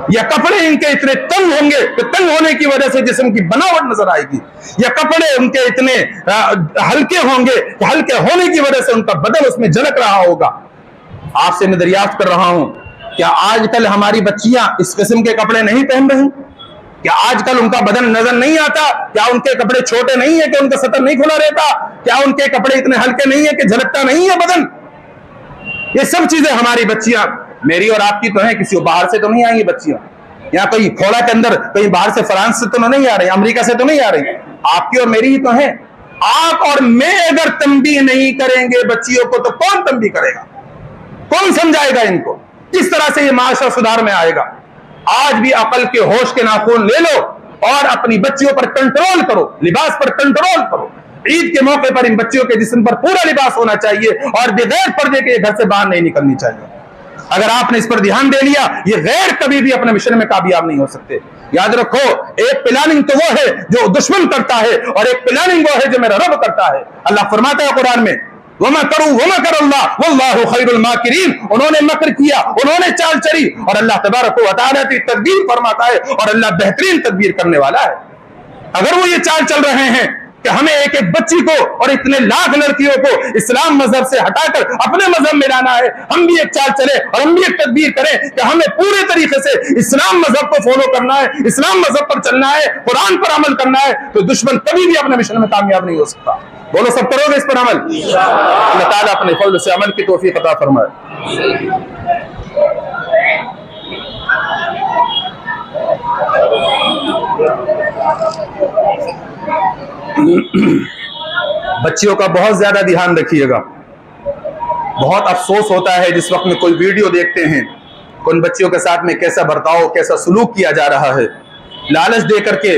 या कपड़े इनके इतने तंग होंगे कि तंग होने की वजह से जिस्म की बनावट नजर आएगी, या कपड़े उनके इतने हल्के होंगे कि हल्के होने की वजह से उनका बदन उसमें झलक रहा होगा। आपसे मैं दरियाफ्त कर रहा हूं, क्या आजकल हमारी बच्चियां इस किस्म के कपड़े नहीं पहन रही? क्या आजकल उनका बदन नजर नहीं आता? क्या उनके कपड़े छोटे नहीं है कि उनका सतर नहीं खुला रहता? क्या उनके कपड़े इतने हल्के नहीं है कि झलकता नहीं है बदन? ये सब चीजें हमारी बच्चियां, मेरी और आपकी तो है, किसी बाहर से तो नहीं आएंगी बच्चियां। यहाँ कोई खोड़ा के अंदर कहीं बाहर से फ्रांस से तो नहीं आ रही, अमेरिका से तो नहीं आ रही, आपकी और मेरी ही तो है। आप और मैं अगर तंबीह नहीं करेंगे बच्चियों को तो कौन तंबीह करेगा, कौन समझाएगा इनको, किस तरह से ये माशरा सुधार में आएगा। आज भी अकल के होश के नाखून ले लो और अपनी बच्चियों पर कंट्रोल करो, लिबास पर कंट्रोल करो। ईद के मौके पर इन बच्चियों के जिस्म पर पूरा लिबास होना चाहिए और बगैर पर्दे के घर से बाहर नहीं निकलनी चाहिए। अगर आपने इस पर ध्यान दे लिया, ये गैर कभी भी अपने मिशन में कामयाब नहीं हो सकते। याद रखो, एक प्लानिंग तो वो है जो दुश्मन करता है और एक प्लानिंग वो है जो मेरा रब करता है। अल्लाह फरमाता है कुरान में, वमा करू वमा करल्लाह वल्लाहु खैरुल माकिरीन। उन्होंने मकर किया, उन्होंने चाल चली और अल्लाह तबारक व तआला की तदबीर फरमाता है और अल्लाह बेहतरीन तदबीर करने वाला है। अगर वो ये चाल चल रहे हैं कि हमें एक एक बच्ची को और इतने लाख लड़कियों को इस्लाम मजहब से हटाकर अपने मजहब में लाना है, हम भी एक चाल चले और हम भी एक तदबीर करें कि हमें पूरे तरीके से इस्लाम मजहब को फॉलो करना है, इस्लाम मजहब पर चलना है, कुरान पर अमल करना है, तो दुश्मन कभी भी अपने मिशन में कामयाब नहीं हो सकता। बोलो, सब करोगे इस पर अमल? अल्लाह ताला अपने फज़ल से अमल की तौफीक अता फरमाए। बच्चियों का बहुत ज्यादा ध्यान रखिएगा। बहुत अफसोस होता है जिस वक्त में कोई वीडियो देखते हैं कि उन बच्चियों के साथ में कैसा बर्ताव, कैसा सलूक किया जा रहा है, लालच दे करके।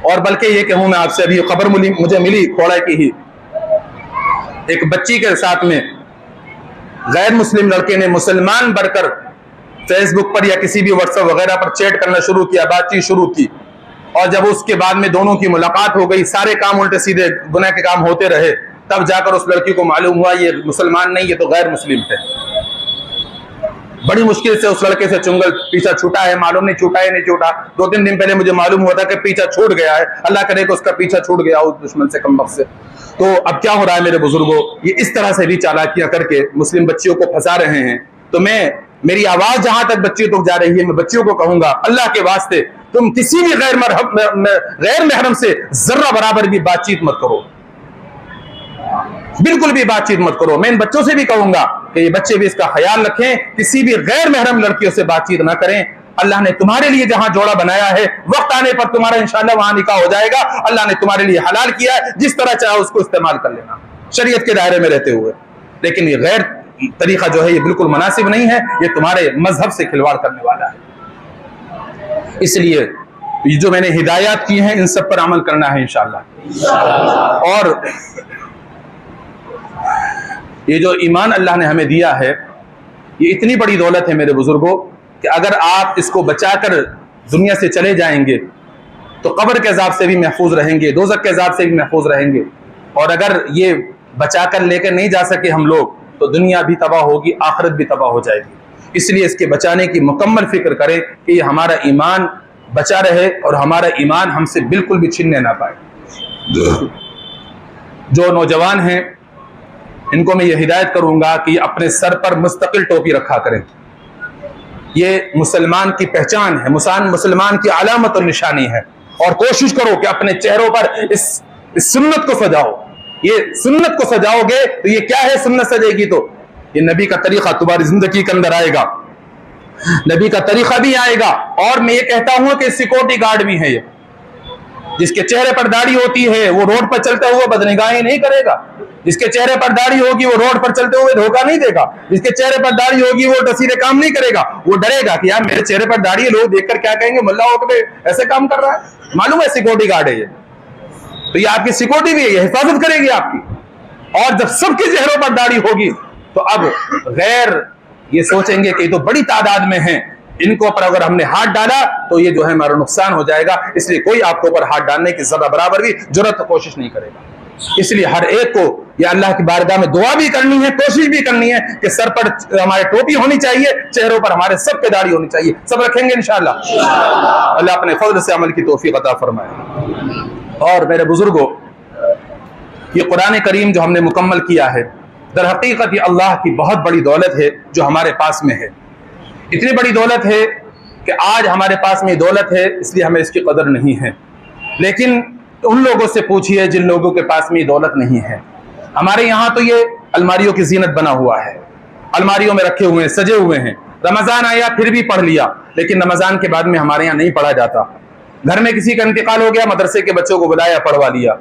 और बल्कि ये कहूं मैं आपसे, अभी खबर मुझे मिली खोड़ा की ही, एक बच्ची के साथ में गैर मुस्लिम लड़के ने मुसलमान बनकर फेसबुक पर या किसी भी व्हाट्सएप वगैरह पर चैट करना शुरू किया, बातचीत शुरू की। और जब उसके बाद में दोनों की मुलाकात हो गई, सारे काम उल्टे सीधे गुनाह के काम होते रहे, तब जाकर उस लड़की को मालूम हुआ ये मुसलमान नहीं, ये तो गैर मुस्लिम है। बड़ी मुश्किल से उस लड़के से चुंगल पीछा छूटा है, मालूम नहीं छूटा है नहीं छूटा। 2-3 दिन पहले मुझे मालूम हुआ था कि पीछा छूट गया है। अल्लाह करे कि उसका पीछा छूट गया उस दुश्मन से, कमबख्त से। तो अब क्या हो रहा है मेरे बुजुर्गों, ये इस तरह से भी चालाकियां करके मुस्लिम बच्चियों को फंसा रहे हैं। तो मेरी आवाज जहां तक बच्चियों तक जा रही है, मैं बच्चियों को कहूंगा, अल्लाह के वास्ते तुम किसी भी गैर महरम से जर्रा बराबर भी बातचीत मत करो, बिल्कुल भी बातचीत मत करो। मैं इन बच्चों से भी कहूंगा कि ये बच्चे भी इसका ख्याल रखें, किसी भी गैर महरम लड़कियों से बातचीत ना करें। अल्लाह ने तुम्हारे लिए जहां जोड़ा बनाया है, वक्त आने पर तुम्हारा इंशाअल्लाह वहां निकाह हो जाएगा। अल्लाह ने तुम्हारे लिए हलाल किया है, जिस तरह चाहे उसको इस्तेमाल कर लेना, शरीयत के दायरे में रहते हुए। लेकिन ये गैर तरीका जो है ये बिल्कुल मुनासिब नहीं है, ये तुम्हारे मजहब से खिलवाड़ करने वाला है। इसलिए ये जो मैंने हिदायत की हैं, इन सब पर अमल करना है इंशाअल्लाह। और ये जो ईमान अल्लाह ने हमें दिया है, ये इतनी बड़ी दौलत है मेरे बुजुर्गों कि अगर आप इसको बचाकर दुनिया से चले जाएंगे तो कब्र के अज़ाब से भी महफूज रहेंगे, दोज़ख के अज़ाब से भी महफूज रहेंगे। और अगर ये बचाकर लेकर नहीं जा सके हम लोग, तो दुनिया भी तबाह होगी, आखिरत भी तबाह हो जाएगी। इसलिए इसके बचाने की मुकम्मल फिक्र करें कि ये हमारा ईमान बचा रहे और हमारा ईमान हमसे बिल्कुल भी छीनने ना पाए। जो नौजवान हैं, इनको मैं ये हिदायत करूंगा कि अपने सर पर मुस्तकिल टोपी रखा करें। ये मुसलमान की पहचान है, मुसलमान की अलामत और निशानी है। और कोशिश करो कि अपने चेहरों पर इस सुन्नत को सजाओ। ये सुन्नत को सजाओगे तो ये क्या है, सुन्नत सजेगी तो ये नबी का तरीका तुम्हारी जिंदगी के अंदर आएगा, नबी का तरीका भी आएगा। और मैं ये कहता हूं कि सिक्योरिटी गार्ड भी है ये, जिसके चेहरे पर दाढ़ी होती है वो रोड पर चलते हुए बदनिगाही नहीं करेगा, जिसके चेहरे पर दाढ़ी होगी वो रोड पर चलते हुए धोखा नहीं देगा, जिसके चेहरे पर दाढ़ी होगी वो डसीरे काम नहीं करेगा। वो डरेगा कि यार मेरे चेहरे पर दाढ़ी है, लोग देखकर क्या कहेंगे, मुल्ला होकर ऐसे काम कर रहा है। मालूम है सिक्योरिटी गार्ड है ये, तो ये आपकी सिक्योरिटी भी है, ये हिफाजत करेगी आपकी। और जब सबके चेहरों पर दाढ़ी होगी तो अब गैर ये सोचेंगे कि तो बड़ी तादाद में हैं, इनको पर अगर हमने हाथ डाला तो ये जो है हमारा नुकसान हो जाएगा। इसलिए कोई आपके ऊपर हाथ डालने की जरा बराबर भी जुर्रत कोशिश नहीं करेगा। इसलिए हर एक को ये अल्लाह की बारगाह में दुआ भी करनी है, कोशिश भी करनी है कि सर पर हमारे टोपी होनी चाहिए, चेहरों पर हमारे सबके दाढ़ी होनी चाहिए। सब रखेंगे इंशाअल्लाह। अल्लाह अपने फजल से अमल की तौफीक अता फरमाए। और मेरे बुजुर्गों, ये कुरान करीम जो हमने मुकम्मल किया है, दर हकीकत ये अल्लाह की बहुत बड़ी दौलत है जो हमारे पास में है। इतनी बड़ी दौलत है कि आज हमारे पास में दौलत है, इसलिए हमें इसकी कदर नहीं है। लेकिन उन लोगों से पूछिए जिन लोगों के पास में दौलत नहीं है। हमारे यहाँ तो ये अलमारियों की जीनत बना हुआ है, अलमारियों में रखे हुए हैं, सजे हुए हैं, रमजान आया फिर भी पढ़ लिया, लेकिन रमजान के बाद में हमारे यहाँ नहीं पढ़ा जाता। घर में किसी का इंतकाल हो गया, मदरसे के बच्चों को बुलाया, पढ़वा लिया।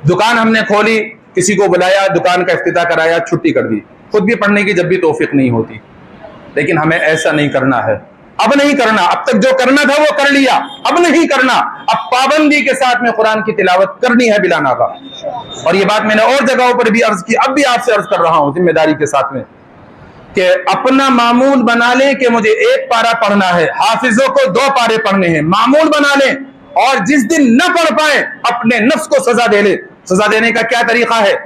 दुकान हमने खोली, किसी को बुलाया, दुकान का इफ्तिताह कराया, छुट्टी कर दी। खुद भी पढ़ने की जब भी तौफीक नहीं होती। लेकिन हमें ऐसा नहीं करना है, अब नहीं करना। अब तक जो करना था वो कर लिया, अब नहीं करना। अब पाबंदी के साथ में कुरान की तिलावत करनी है बिला नागा। और ये बात मैंने और जगहों पर भी अर्ज की, अब भी आपसे अर्ज कर रहा हूं जिम्मेदारी के साथ में, कि अपना मामूल बना लें कि मुझे 1 पारा पढ़ना है, हाफिजों को 2 पारे पढ़ने हैं, मामूल बना लें। और जिस दिन न पढ़ पाए अपने नफ्स को सजा दे ले। सजा देने का क्या तरीका है?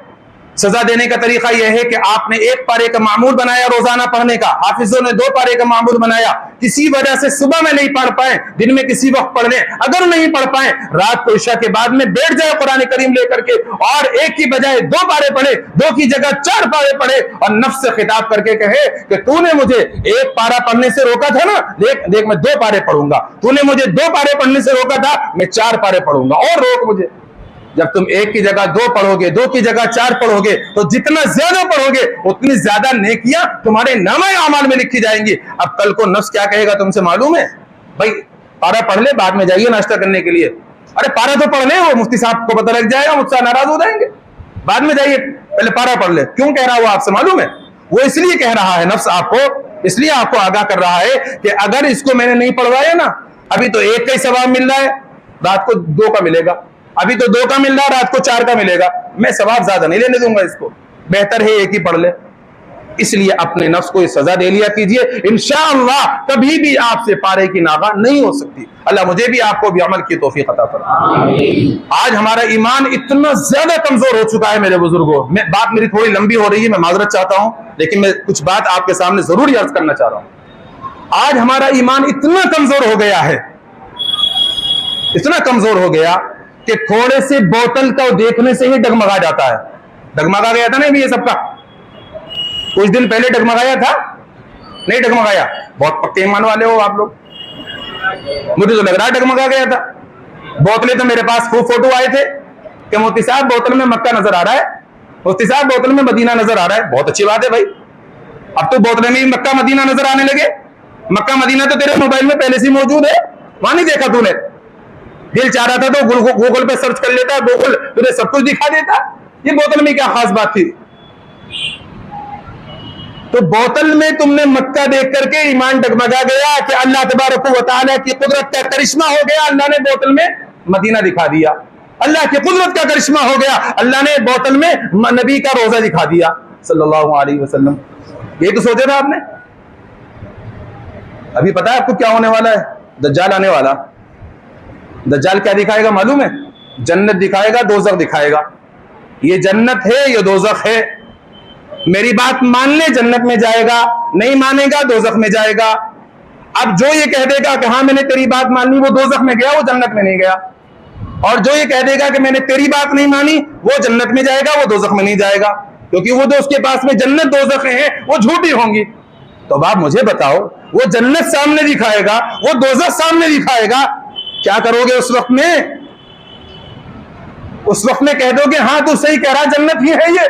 सजा देने का तरीका यह है कि आपने 1 पारे का मामूल बनाया रोजाना पढ़ने का, हाफिजों ने 2 पारे का मामूल बनाया। किसी वजह से सुबह में नहीं पढ़ पाए, दिन में किसी वक्त पढ़ लें। अगर नहीं पढ़ पाए, रात को इशा के बाद में बैठ जाए कुरान करीम लेकर के, और 1 की बजाय 2 पारे पढ़े, 2 की जगह 4 पारे पढ़े, और नफ्स से खिताब करके कहे कि तूने मुझे 1 पारा पढ़ने से रोका था ना, देख देख मैं 2 पारे पढ़ूंगा। तूने मुझे 2 पारे पढ़ने से रोका था, मैं 4 पारे पढ़ूंगा, और रोक मुझे। जब तुम 1 की जगह 2 पढ़ोगे, 2 की जगह 4 पढ़ोगे, तो जितना ज्यादा पढ़ोगे उतनी ज्यादा नेकियां तुम्हारे नामे आमाल में लिखी जाएंगी। अब कल को नफ्स क्या कहेगा तुमसे मालूम है? भाई पारा पढ़ ले, बाद में जाइए नाश्ता करने के लिए। अरे पारा तो पढ़ ले, वो मुफ्ती साहब को पता लग जाएगा, मुझसे नाराज हो जाएंगे। बाद में जाइए, पहले पारा पढ़ ले। क्यों कह रहा है वो आपसे मालूम है? वो इसलिए कह रहा है, नफ्स आपको इसलिए आपको आगाह कर रहा है कि अगर इसको मैंने नहीं पढ़वाया ना, अभी तो 1 का ही सवाब मिल रहा है, रात को 2 का मिलेगा। अभी तो 2 का मिल रहा है, रात को 4 का मिलेगा। मैं सवाब ज्यादा नहीं लेने दूंगा इसको, बेहतर है 1 ही पढ़ ले। इसलिए अपने नफ्स को सजा दे लिया कीजिए, इंशाअल्लाह कभी भी आपसे पारे की नागा नहीं हो सकती। अल्लाह मुझे भी आपको भी अमल की तौफीक अता फरमाए। आज हमारा ईमान इतना ज्यादा कमजोर हो चुका है मेरे बुजुर्गों। बात मेरी थोड़ी लंबी हो रही है, मैं माजरत चाहता हूं, लेकिन मैं कुछ बात आपके सामने जरूर अर्ज करना चाह रहा हूं। आज हमारा ईमान इतना कमजोर हो गया है, इतना कमजोर हो गया कि थोड़े से बोतल को देखने से ही डगमगा जाता है। डगमगा गया था ना भी ये सबका, कुछ दिन पहले डगमगाया था, नहीं डगमगाया? बहुत पक्के ईमान वाले हो आप लोग, मुझे तो लग रहा है डगमगा गया था। बोतलें तो मेरे पास खूब फोटो आए थे कि मोती साहब बोतल में मक्का नजर आ रहा है, मोती साहब बोतल में मदीना नजर आ रहा है। बहुत अच्छी बात है भाई, अब तो बोतल में मक्का मदीना नजर आने लगे। मक्का मदीना तो तेरे मोबाइल में पहले से मौजूद है, वहां नहीं देखा तूने? दिल चाह रहा था तो गूगल पे सर्च कर लेता, गूगल तुझे सब कुछ दिखा देता। ये बोतल में क्या खास बात थी? तो बोतल में तुमने मक्का देख करके ईमान डगमगा गया कि अल्लाह तबारक व तआला की कुदरत का करिश्मा हो गया, अल्लाह ने बोतल में मदीना दिखा दिया। अल्लाह की कुदरत का करिश्मा हो गया, अल्लाह ने बोतल में नबी का रोजा दिखा दिया सल्लल्लाहु अलैहि वसल्लम। ये तो सोचा था आपने? अभी पता है आपको क्या होने वाला है? दज्जाल आने वाला। दज्जाल क्या दिखाएगा मालूम है? जन्नत दिखाएगा, दोज़ख दिखाएगा। ये जन्नत है, ये दोज़ख है। मेरी बात मान ले, जन्नत में जाएगा, नहीं मानेगा दोज़ख में जाएगा। अब जो ये कह देगा कि हाँ मैंने तेरी बात मान ली, वो दोज़ख में गया, वो जन्नत में नहीं गया। और जो ये कह देगा कि मैंने तेरी बात नहीं मानी, वो जन्नत में जाएगा, वो दोज़ख में नहीं जाएगा, क्योंकि वो जो उसके पास में जन्नत दोज़ख है वो झूठी होंगी। तो अब आप मुझे बताओ, वो जन्नत सामने दिखाएगा, वो दोज़ख सामने दिखाएगा, क्या करोगे उस वक्त में? उस वक्त में कह दोगे हाँ तू सही कह रहा, जन्नत ही है ये,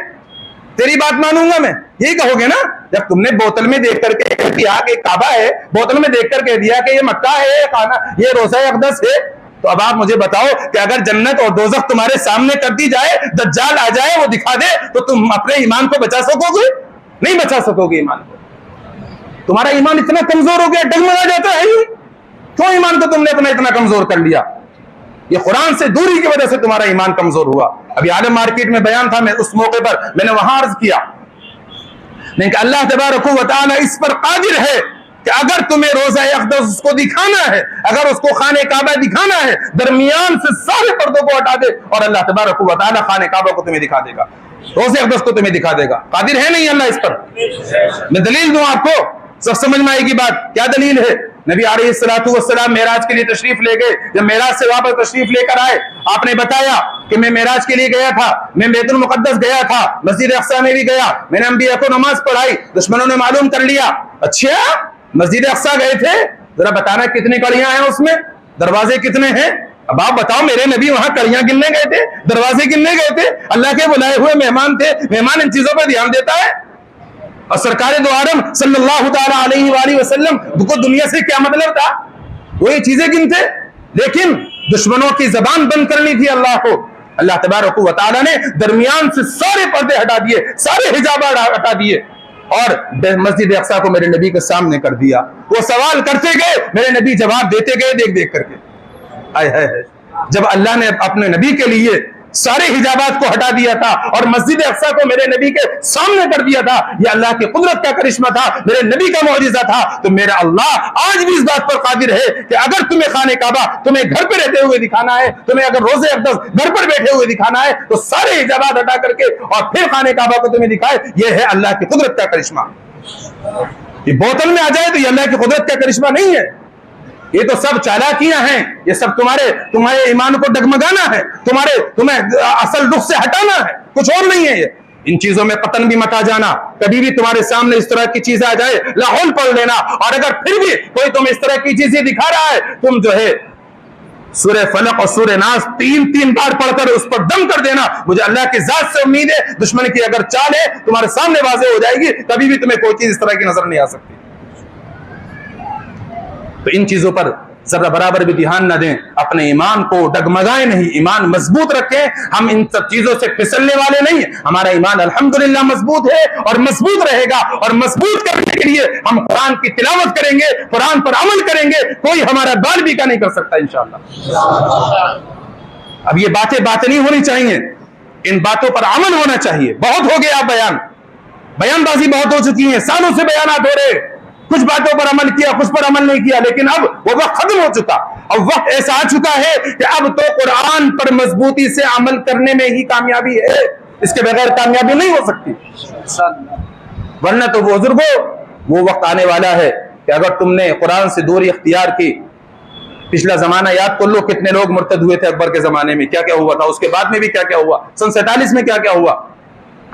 तेरी बात मानूंगा मैं, यही कहोगे ना? जब तुमने बोतल में देख करके कह दिया कि काबा है, बोतल में देख कर कह दिया कि ये मक्का है, ये खाना, ये रोज़ा अक़दस है, तो अब आप मुझे बताओ कि अगर जन्नत और दोज़ख तुम्हारे सामने कर दी जाए, दज्जाल आ जाए, वो दिखा दे, तो तुम अपने ईमान को बचा सकोगे? नहीं बचा सकोगे ईमान को। तुम्हारा ईमान इतना कमजोर हो गया, डगमगा जाता है। क्यों ईमान को तुमने अपना इतना कमजोर कर लिया? ये कुरान से दूरी की वजह से तुम्हारा ईमान कमजोर हुआ। अभी आलम मार्केट में बयान था, मैं उस मौके पर मैंने वहां अर्ज किया, नहीं कि अल्लाह तबारक व तआला इस पर कादिर है कि अगर तुम्हें रोज़ा अक़दस उसको दिखाना है, अगर उसको खाने काबा दिखाना है, दरमियान से सारे पर्दों को हटा दे और अल्लाह तबारक व तआला खाने काबा को तुम्हें दिखा देगा, रोज़ा अक़दस को तुम्हें दिखा देगा। कादिर है नहीं अल्लाह इस पर? मैं दलील दूं आपको, सब समझ में आएगी बात। क्या दलील है? नबी अलैहिस्सलातु वस्सलाम मेराज के लिए तशरीफ ले गए। जब मेराज से वापस तशरीफ लेकर आए, आपने बताया कि मैं मेराज के लिए गया था, मैं बैतुल मुक़द्दस गया था, मस्जिद अक़सा में भी गया, मैंने अंबिया को नमाज पढ़ाई, दुश्मनों ने मालूम कर लिया। अच्छा, मस्जिद अक़सा गए थे, जरा बताना कितनी कड़ियां हैं उसमें, दरवाजे कितने हैं? अब आप बताओ, मेरे नबी वहां कड़ियां गिनने गए थे, दरवाजे गिनने गए थे? अल्लाह के बुलाए हुए मेहमान थे, मेहमान इन चीजों पर ध्यान देता है? और सरकार दो आलम सल्लल्लाहु ताला अलैहि वसल्लम को दुनिया से क्या मतलब था? वो ये चीजें गिनते, लेकिन दुश्मनों की जबान बंद करनी थी अल्लाह को। अल्लाह तबारक व तआला ने दरमियान से सारे पर्दे हटा दिए, सारे हिजाब हटा दिए और मस्जिद अक्सा को मेरे नबी के सामने कर दिया। वो सवाल करते गए, मेरे नबी जवाब देते गए, देख देख करके। आय हाय, जब अल्लाह ने अपने नबी के लिए सारे हिजाबात को हटा दिया था और मस्जिद अक्सा को मेरे नबी के सामने कर दिया था, यह अल्लाह की कुदरत का करिश्मा था, मेरे नबी का मौजिज़ा था। तो मेरा अल्लाह आज भी इस बात पर कादिर है कि अगर तुम्हें खाने काबा तुम्हें घर पे रहते हुए दिखाना है, तुम्हें अगर रोजे अक़दस घर पर बैठे हुए दिखाना है, तो सारे हिजाबात हटा करके और फिर खाने काबा को तुम्हें दिखाए। यह है अल्लाह की कुदरत का करिश्मा। ये बोतल में आ जाए तो यह अल्लाह की कुदरत का करिश्मा नहीं है, ये तो सब चालाकियां हैं, ये सब तुम्हारे ईमान को डगमगाना है, तुम्हें असल रुख से हटाना है, कुछ और नहीं है। ये इन चीजों में कतन भी मत आ जाना। कभी भी तुम्हारे सामने इस तरह की चीज आ जाए, लाहौल पढ़ लेना, और अगर फिर भी कोई तुम इस तरह की चीजें दिखा रहा है, तुम जो है सूरह फलक और सूरह नास 3-3 बार पढ़कर उस पर दम कर देना। मुझे अल्लाह की जात से उम्मीद है, दुश्मन की अगर चाल है तुम्हारे सामने वाज़ेह हो जाएगी, कभी भी तुम्हें कोई चीज इस तरह की नजर नहीं आ सकती। तो इन चीजों पर जरा बराबर भी ध्यान न दें, अपने ईमान को डगमगाएं नहीं, ईमान मजबूत रखें। हम इन सब चीजों से फिसलने वाले नहीं हैं। हमारा ईमान अल्हम्दुलिल्लाह मजबूत है और मजबूत रहेगा, और मजबूत करने के लिए हम कुरान की तिलावत करेंगे, कुरान पर अमल करेंगे, कोई हमारा बाल भी का नहीं कर सकता इंशाअल्लाह। अब ये बातें नहीं होनी चाहिए, इन बातों पर अमल होना चाहिए। बहुत हो गया बयानबाजी बहुत हो चुकी है, सालों से बयानात हो रहे, कुछ बातों पर अमल किया, कुछ पर अमल नहीं किया, लेकिन अब वो वक्त खत्म हो चुका। अब वक्त ऐसा आ चुका है कि अब तो कुरान पर मजबूती से अमल करने में ही कामयाबी है, इसके बगैर कामयाबी नहीं हो सकती। वरना तो बुजुर्गों, वो वक्त आने वाला है कि अगर तुमने कुरान से दूरी इख्तियार की, पिछला जमाना याद कर लो, कितने लोग मुर्तद हुए थे अकबर के जमाने में, क्या क्या हुआ था, उसके बाद में भी क्या क्या हुआ, सन 47 में क्या क्या हुआ।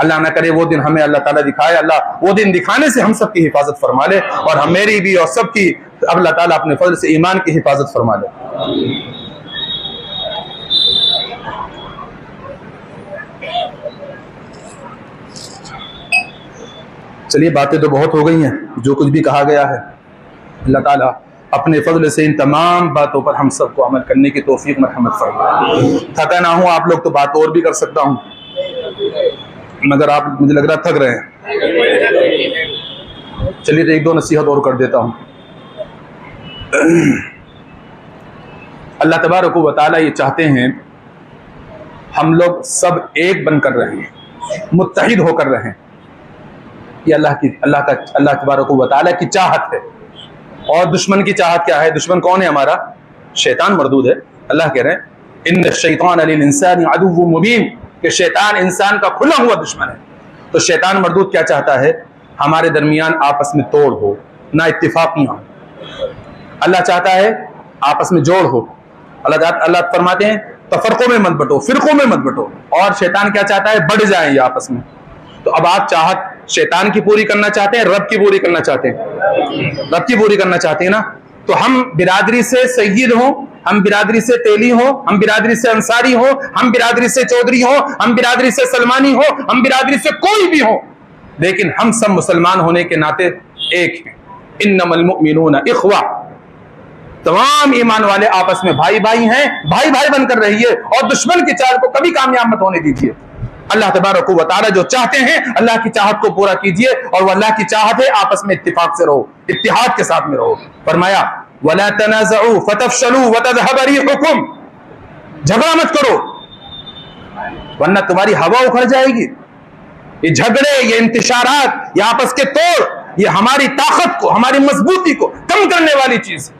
अल्लाह ना करे वो दिन हमें अल्लाह ताला दिखाए। अल्लाह वो दिन दिखाने से हम सबकी हिफाजत फरमा ले, और हम मेरी भी और सबकी अल्लाह ताला अपने फजल से ईमान की हिफाजत फरमा ले। चलिए, बातें तो बहुत हो गई हैं, जो कुछ भी कहा गया है, अल्लाह ताला अपने फजल से इन तमाम बातों पर हम सबको अमल करने की तौफीक मरहमत फरमाए। थका ना हूँ, आप लोग तो बात और भी कर सकता हूँ, मगर आप मुझे लग रहा थक रहे हैं। चलिए तो एक दो नसीहत और कर देता हूँ। अल्लाह तबारक व तआला ये चाहते हैं हम लोग सब एक बनकर रहें, मुत्तहिद होकर रहें। ये अल्लाह तबारक व तआला की चाहत है। और दुश्मन की चाहत क्या है? दुश्मन कौन है हमारा? शैतान मरदूद है। अल्लाह कह रहे हैं इन्न शैतान लिल इंसानी अदुव्वुम मुबीन, कि शैतान इंसान का खुला हुआ दुश्मन है। तो शैतान मरदूद क्या चाहता है? हमारे दरमियान आपस में तोड़ हो, ना इत्तिफाकियां। अल्लाह चाहता है आपस में जोड़ हो। अल्लाह फरमाते हैं तफरकों में मत बटो, फिरकों में मत बटो। और शैतान क्या चाहता है? बढ़ जाए ये आपस में। तो अब आप चाहत शैतान की पूरी करना चाहते हैं, रब की पूरी करना चाहते हैं? रब की पूरी करना चाहते हैं ना। तो हम बिरादरी से सैयद हो, हम बिरादरी से तेली हो, हम बिरादरी से अंसारी हो, हम बिरादरी से चौधरी हो, हम बिरादरी से सलमानी हो, हम बिरादरी से कोई भी हो, लेकिन हम सब मुसलमान होने के नाते एक हैं। इन्नमल मुमिनूना इख्वा, तमाम ईमान वाले आपस में भाई भाई हैं, भाई भाई बनकर रहिए, और दुश्मन की चाल को कभी कामयाब मत होने दीजिए। अल्लाह तबारक व तआला जो चाहते हैं, अल्लाह की चाहत को पूरा कीजिए, और वह अल्लाह की चाहत है आपस में इत्तिफाक से रहो, इत्तिहाद के साथ में रहो। फरमाया वला तनाज़उ फतफशलू वतज़हब रिहुकुम, झगड़ा मत करो वरना तुम्हारी हवा उखड़ जाएगी। ये झगड़े, ये इंतशारात, ये आपस के तोड़, ये हमारी ताकत को, हमारी मजबूती को कम करने वाली चीज,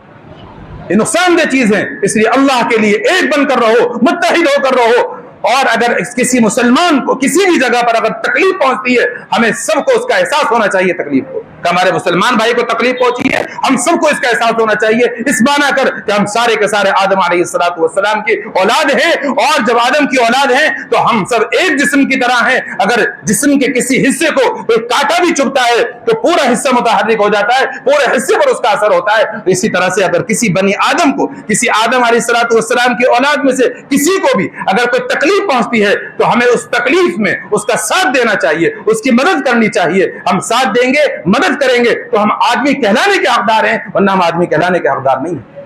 ये नुकसानदेह चीज है। इसलिए अल्लाह के लिए एक बनकर रहो, मुत्तहिद होकर रहो। और अगर किसी मुसलमान को किसी भी जगह पर अगर तकलीफ पहुंचती है, हमें सबको उसका एहसास होना चाहिए तकलीफ को। कि हमारे मुसलमान भाई को तकलीफ पहुंची है, हम सबको इसका एहसास होना चाहिए, इस माना कर कि हम सारे के सारे आदम अलैहिस्सलाम की औलाद हैं, और जब आदम की औलाद हैं तो हम सब एक जिस्म की तरह हैं। अगर जिस्म के किसी हिस्से को कोई कांटा भी चुभता है तो पूरा हिस्सा मुतहर्रिक हो जाता है, पूरे हिस्से पर उसका असर होता है। तो इसी तरह से अगर किसी बनी आदम को, किसी आदम अलैहिस्सलाम की औलाद में से किसी को भी अगर कोई तकलीफ पहुंचती है तो हमें उस तकलीफ में उसका साथ देना चाहिए, उसकी मदद करनी चाहिए। हम साथ देंगे, मदद करेंगे तो हम आदमी कहलाने के हकदार हैं, वरना हम आदमी कहलाने के हकदार नहीं हैं।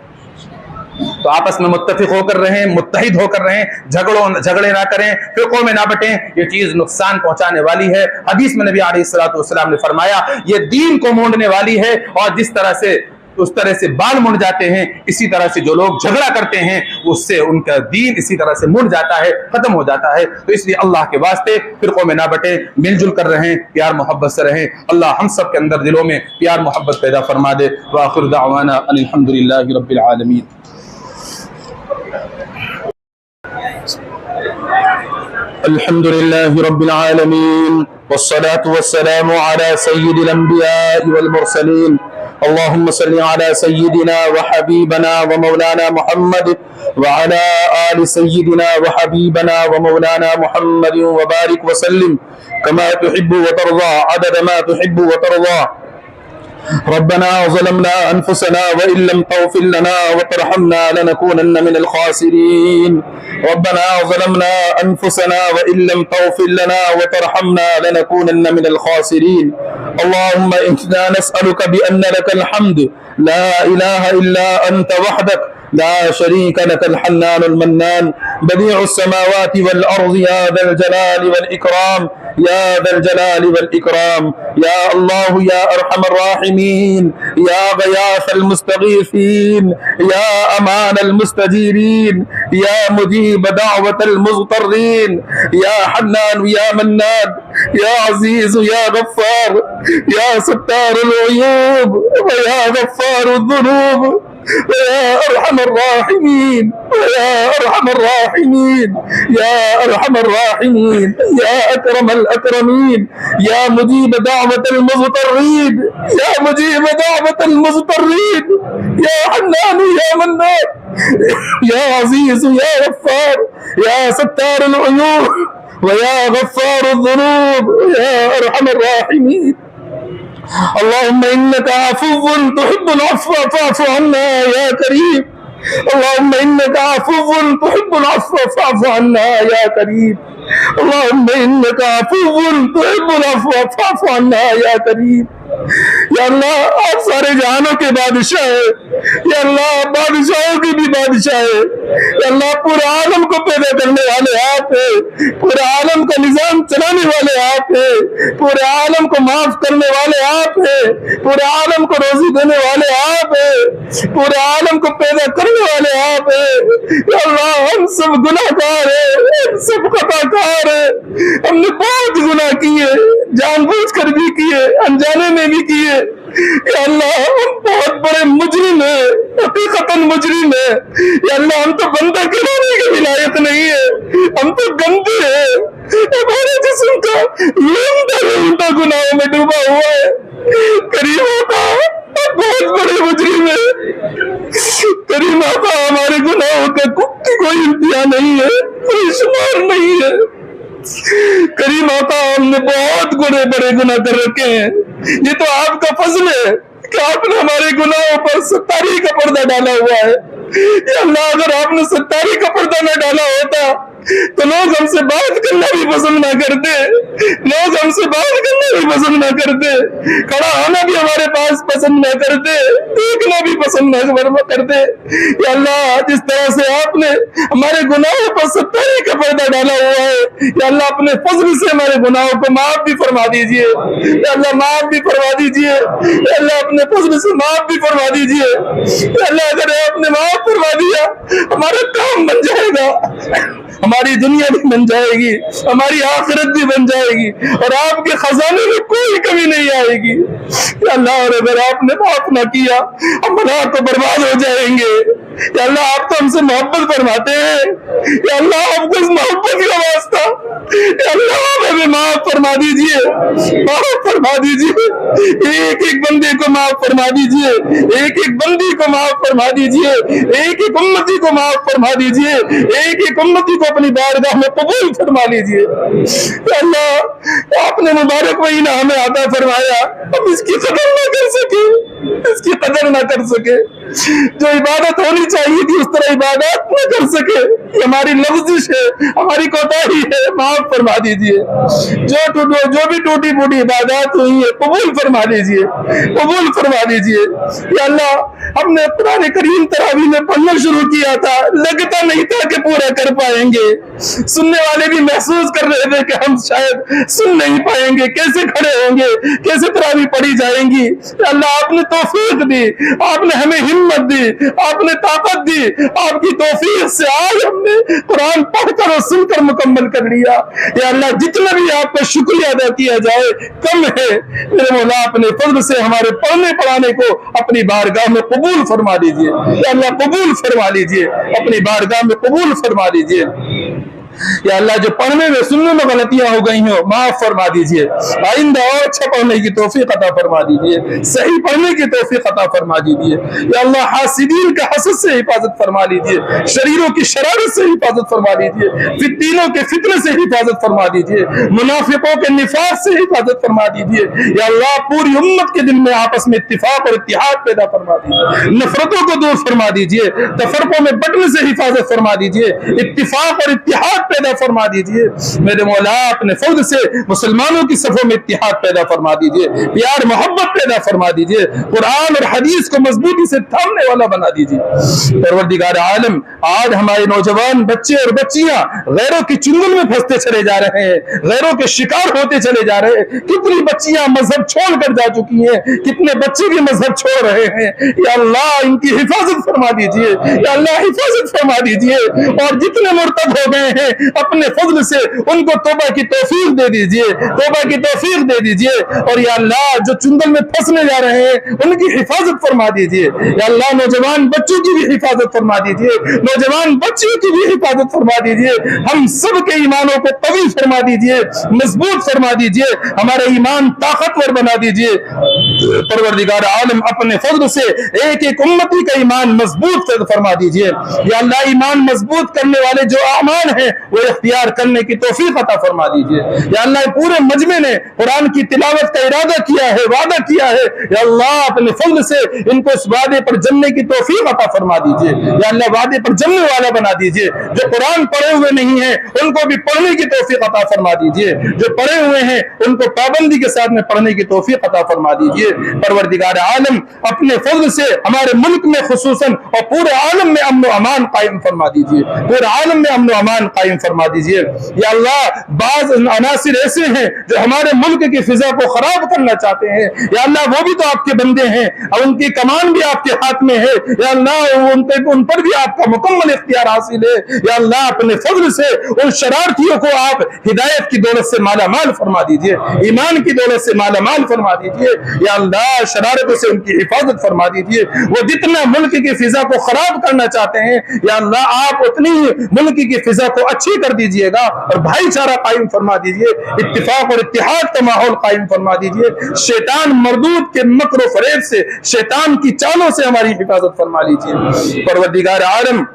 तो आपस में मुत्तफिक होकर रहें, मुत्तहिद होकर रहें, झगड़े ना करें, फिरकों में ना बटें, ये चीज नुकसान पहुंचाने वाली है। हदीस में नबी अलैहिस्सलाम ने फरमाया ये दीन को मोड़ने वाली है, और जिस तरह से उस तरह से बाल मुड़ जाते हैं, इसी तरह से जो लोग झगड़ा करते हैं उससे उनका दीन इसी तरह से मुड़ जाता है, खत्म हो जाता है। तो इसलिए अल्लाह के वास्ते फिरकों में ना बटे, मिलजुल कर रहें, प्यार मोहब्बत से रहें। अल्लाह हम सब के अंदर दिलों में प्यार मोहब्बत पैदा फरमा दे। व आखिर दावाना अनिल हम्दुलिल्लाहि रब्बिल आलमीन। अल्हम्दुलिल्लाहि रब्बिल आलमीन वस्सलातु वस्सलामु अला सय्यिदिल अंबिया'i वल मुरसलीन। अल्लाहुम्मा सल्लि अला सय्यिदिना व हबीबना व मौलाना मुहम्मद व अला आलि सय्यिदिना व हबीबना व मौलाना मुहम्मद व बारिक व सल्लिम कमा तुहिब्बु व तर्ज़ा अदद मा तुहिब्बु व तर्ज़ा। रब्बना ज़लमना अनफुसना व इल्लम तग़फ़िर लना व तरहमना लनकूनन्न मिनल ख़ासिरीन। रब्बना ज़लमना अनफुसना व इल्लम तग़फ़िर लना व तरहमना लनकूनन्न मिनल ख़ासिरीन। अल्लाहुम्मा इन्ना नस्अलुका बिअन्ना लकल हम्द ला इलाहा इल्ला अंत वहदक ला शरीक लकल हन्नानुल मन्नान बदीउस समावाति वल अर्ज़ि या ज़ल जलालि वल इकराम या ज़ल जलालि वल इकराम। या अल्लाह या अरहमर राहिमीन या गयासल मुस्तगीसीन या अमानल मुस्तजीरीन या मुजीब दावतल मुज़्तर्रीन या हन्नान या मन्नान या अज़ीज़ या गफ़्फ़ार या सत्तारुल उयूब व या गफ़्फ़ारुज़ ज़ुनूब या अरहमर राहिमीन या अरहमर राहिमीन या अरहमर राहिमीन या अकरमल अकरमीन या मुजीब दावतल मुज़्तर्रीन या मुजीब दावतल मुज़्तर्रीन या हन्नान या मन्नान या अज़ीज़ या गफ़्फ़ार या सत्तारुल उयूब व या गफ़्फ़ारुज़ ज़ुनूब या अरहमर राहिमीन। अल्लाहुम्मा इन्नका अफ़ुव्वुन तुहिब्बुल अफ़्व फ़अफ़ु अन्ना या करीम। अल्लाहुम्मा इन्नका अफ़ुव्वुन तुहिब्बुल अफ़्व फ़अफ़ु अन्ना या करीम। अल्लाहुम्मा इन्नका अफ़ुव्वुन तुहिब्बुल अफ़्व फ़अफ़ु अन्ना या करीम। या अल्लाह आप सारे जहानों के बादशाह है, या अल्लाह बादशाहों की भी बादशाह है। या अल्लाह पूरे आलम को पैदा करने वाले आप है, पूरे आलम का निजाम चलाने वाले आप है, पूरे आलम को माफ करने वाले आप है, पूरे आलम को रोजी देने वाले आप है, पूरे आलम को पैदा करने वाले आप है। या अल्लाह हम सब गुनाहगार है, हम सब खताकार है, हमने बहुत गुनाह किए, जानबूझकर भी किए, अनजाने में भी किए। या अल्लाह हम बहुत बड़े मुजरिम है, हकीकतन मुजरिम है। या अल्लाह हम तो बंदा कहलाने की विलायत नहीं है, हम तो गंदे हैं। हमारे जिस्म का लूमता गुनाहों में डूबा हुआ है। करीम होता बहुत बड़े मुजरिम है। करीम होता हमारे गुनाहों का कोई इम्तिहान नहीं है, कोई शुमार नहीं है। करीम आता हमने बहुत बड़े गुनाह कर रखे हैं। ये तो आपका फजल है कि आपने हमारे गुनाहों पर सत्तारी का पर्दा डाला हुआ है। या अल्लाह अगर आपने सत्तारी का पर्दा न डाला होता तो लोग हमसे बात करना भी पसंद ना करते, लोग हमसे बात करना भी पसंद ना करते, खड़ा होना भी हमारे पास पसंद ना करते, देखना भी पसंद ना करते। या अल्लाह जिस तरह से आपने हमारे गुनाहों पर सत्तारी का पर्दा डाला हुआ है, या अल्लाह अपने फजल से हमारे गुनाहों को माफ भी फरमा दीजिए। या अल्लाह माफ भी फरमा दीजिए। या अल्लाह अपने फजल से माफ भी फरमा दीजिए। या अल्लाह अगर आपने माफ फरमा दिया हमारा काम बन जाएगा, हमारी दुनिया भी बन जाएगी, हमारी आखिरत भी बन जाएगी और आपके खजाने में कोई कमी नहीं आएगी। या अल्लाह और अगर आपने माफ ना किया हम बना तो बर्बाद हो जाएंगे। या अल्लाह आप तो हमसे मोहब्बत फरमाते हैं। या अल्लाह आपको इस मोहब्बत का वास्ता अल्लाह हमें माफ फरमा दीजिए, माफ फरमा दीजिए। एक एक बंदे को माफ फरमा दीजिए, एक एक बंदी को माफ फरमा दीजिए, एक एक उम्मती को माफ फरमा दीजिए, एक एक उम्मती को अपनी बारगाह में कबूल फरमा लीजिए। अल्लाह आपने मुबारक महीना हमें अता फरमाया, हम इसकी कदर ना कर सके, इसकी कदर ना कर सके, जो इबादत होनी चाहिए थी उस तरह इबादत न कर सके, हमारी लफ्जिश है, हमारी कोताही है, माफ फरमा दीजिए। जो भी टूटी फूटी इबादत हुई है कबूल फरमा लीजिए, कबूल फरमा लीजिए। या अल्लाह हमने कुरान करीम तरावी में पढ़ना शुरू किया था, लगता नहीं था कि पूरा कर पाएंगे, सुनने वाले भी महसूस कर रहे थे कि हम शायद सुन नहीं पाएंगे, कैसे खड़े होंगे, कैसे तरावी पढ़ी जाएंगी। अल्लाह आपने तौफीक दी, आपने हमें हिम्मत दी, आपने ताकत दी, आपकी तौफीक से आज हमने कुरान पढ़कर और सुनकर मुकम्मल कर लिया। या अल्लाह जितना भी आपका शुक्रिया अदा किया जाए कम है। मेरे मौला अपने फजल से हमारे पढ़ने पढ़ाने को अपनी बारगाह में कबूल फरमा लीजिए। या अल्लाह कबूल फरमा लीजिए, अपनी बारगाह में कबूल फरमा लीजिए। या अल्लाह जो पढ़ने में सुनने में गलतियां हो गई हो माफ फरमा दीजिए, आइंदा और अच्छा पढ़ने की तौफीक अता फरमा दीजिए, सही पढ़ने की तौफीक अता फरमा दीजिए। या अल्लाह हासिदीन का हसद से हिफाजत फरमा लीजिए, शरीरों की शरारत से हिफाजत फरमा लीजिए, फितनों के फितने से हिफाजत फरमा दीजिए, मुनाफिकों के निफाक से हिफाजत फरमा दीजिए। या अल्लाह पूरी उम्मत के दिल में आपस में इत्तिफाक और इत्तिहाद पैदा फरमा दीजिए, नफरतों को दूर फरमा दीजिए, तफरकों में बटने से हिफाजत फरमा दीजिए, इत्तिफाक और इत्तिहाद पैदा फरमा दीजिए। मेरे मौला अपने फजल से मुसलमानों की सफों में इत्तिहाद पैदा फरमा दीजिए, प्यार मोहब्बत पैदा फरमा दीजिए, कुरान और हदीस को मजबूती से थामने वाला बना दीजिए। परवरदिगार आलम आज हमारे नौजवान बच्चे और बच्चियां गैरों की चुंगल में फंसते चले जा रहे हैं, गैरों के शिकार होते चले जा रहे हैं। कितनी बच्चियां मजहब छोड़कर जा चुकी हैं, कितने बच्चे भी मजहब छोड़ रहे हैं। या अल्लाह इनकी हिफाजत फरमा दीजिए, या अल्लाह हिफाजत फरमा दीजिए। और जितने मुर्तद हो गए हैं अपने फजल से उनको तौबा की तौफीक दे दीजिए, तौबा की तौफीक दे दीजिए। और या अल्लाह जो चुंगल में फंसने जा रहे हैं उनकी हिफाजत फरमा दीजिए। या अल्लाह नौजवान बच्चों की भी हिफाजत फरमा दीजिए, नौजवान बच्चियों की भी हिफाजत फरमा दीजिए। हम सब के ईमानों को कवी फरमा दीजिए, मजबूत फरमा दीजिए, हमारा ईमान ताकतवर बना दीजिए। परवरदिगार आलम अपने फजल से एक एक उम्मती का ईमान मजबूत फरमा दीजिए। या अल्लाह ईमान मजबूत करने वाले जो अमाल हैं वो इख्तियार करने की तौफीक अता फरमा दीजिए। या अल्लाह पूरे मजमे ने कुरान की तिलावत का इरादा किया है, वादा किया है। या अल्लाह अपने फजल से इनको इस वादे पर जमने की तौफीक अता फरमा दीजिए। या अल्लाह वादे पर जमने वाला बना दीजिए। जो कुरान पढ़े हुए नहीं है उनको भी पढ़ने की तौफीक अता फरमा दीजिए, जो पढ़े हुए हैं उनको पाबंदी के साथ में पढ़ने की तौफीक अता फरमा दीजिए। परवरदिगार आलम अपने फजल से हमारे मुल्क में खुसूसन और पूरे आलम में अमन अमान कायम फरमा दीजिए, पूरे आलम में अमन अमान कायम फरमा दीजिए। या अल्लाह बाज अनासिर ऐसे हैं जो हमारे मुल्क की फिजा को खराब करना चाहते हैं। या अल्लाह वो भी तो आपके बंदे हैं और उनकी कमान भी आपके हाथ में है। या अल्लाह उन पर भी आपका मुकम्मल इख्तियार हासिल है। या अल्लाह अपने फजल से उन शरारतियों को आप हिदायत की दौलत से माला माल फरमा दीजिए, ईमान की दौलत से माला माल फरमा दीजिए। या अल्लाह शरारतों से उनकी हिफाजत फरमा दीजिए। वो जितना मुल्क की फिजा को खराब करना चाहते हैं या अल्लाह आप उतनी मुल्क की फिजा को अच्छी कर दीजिएगा और भाईचारा कायम फरमा दीजिए, इत्तिफाक और इत्तिहाद का माहौल कायम फरमा दीजिए। शैतान मरदूद के मकर फरेब से, शैतान की चालों से हमारी हिफाजत फरमा लीजिए। परवरदिगार आलम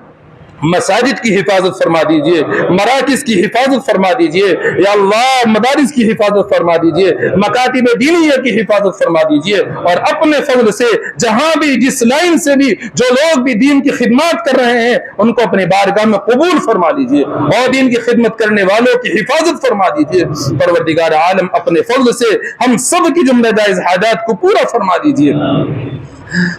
मसाजिद की हिफाजत फरमा दीजिए, मराकिज की हिफाजत फरमा दीजिए। या अल्लाह मदारिस की हिफाजत फरमा दीजिए, मकातिब दीनिया की हिफाजत फरमा दीजिए। और अपने फजल से जहां भी जिस लाइन से भी जो लोग भी दीन की खिदमत कर रहे हैं उनको अपने बारगाह में कबूल फरमा लीजिए और दीन की खिदमत करने वालों की हिफाजत फरमा दीजिए। परवरदिगार आलम अपने फजल से हम सब की जुमला जायज़ हाजात को पूरा फरमा दीजिए।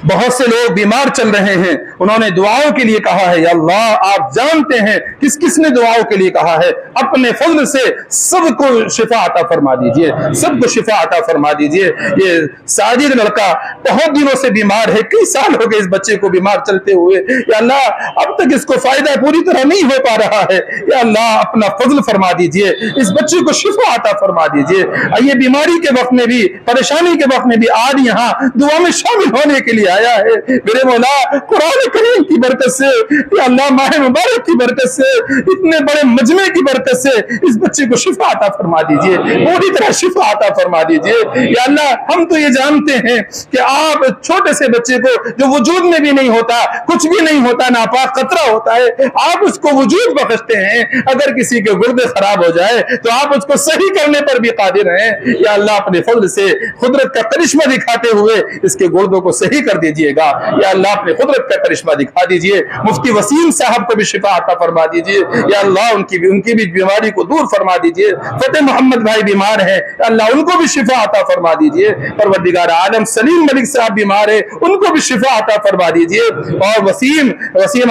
बहुत से लोग बीमार चल रहे हैं, उन्होंने दुआओं के लिए कहा है। या अल्लाह आप जानते हैं किस किस ने दुआओं के लिए कहा है। अपने फजल से सबको शिफा अता फरमा दीजिए, सबको शिफा अता फरमा दीजिए। ये साजिद लड़का बहुत दिनों से बीमार है, कई साल हो गए इस बच्चे को बीमार चलते हुए। या अल्लाह अब तक इसको फायदा पूरी तरह नहीं हो पा रहा है। या अल्लाह अपना फजल फरमा दीजिए, इस बच्चे को शिफा अता फरमा दीजिए। ये बीमारी के वक्त में भी, परेशानी के वक्त में भी आज यहाँ दुआ में शामिल होने के लिए आया है। मेरे मौला कुरान करीम की बरकत से, या अल्लाह माह मुबारक की बरकत से, इतने बड़े मजमे की बरकत से इस बच्चे को शिफा अता फरमा दीजिए, पूरी तरह शिफा अता फरमा दीजिए। या अल्लाह हम तो ये जानते हैं कि आप छोटे से बच्चे को जो वजूद में भी नहीं होता, कुछ भी नहीं होता, नापाक कतरा होता है, आप उसको वजूद बख्शते हैं। अगर किसी के गुर्दे खराब हो जाए तो आप उसको सही करने पर भी कादिर हैं। या अल्लाह अपने फजल से कुदरत का करिश्मा दिखाते हुए इसके गुर्दों को सही कर दीजिएगा। या अल्लाह अपने कुदरत का करिश्मा दिखा दीजिए। मुफ्ती वसीम साहब को भी शिफा अता फरमा दीजिए। या अल्लाह उनकी भी बीमारी को दूर फरमा दीजिए। फतेह मोहम्मद भाई बीमार है, अल्लाह उनको भी शिफा अता फरमा दीजिए। परवरदिगार आलम सलीम मलिक साहब बीमार है, उनको भी शिफा अता फरमा दीजिए। और वसीम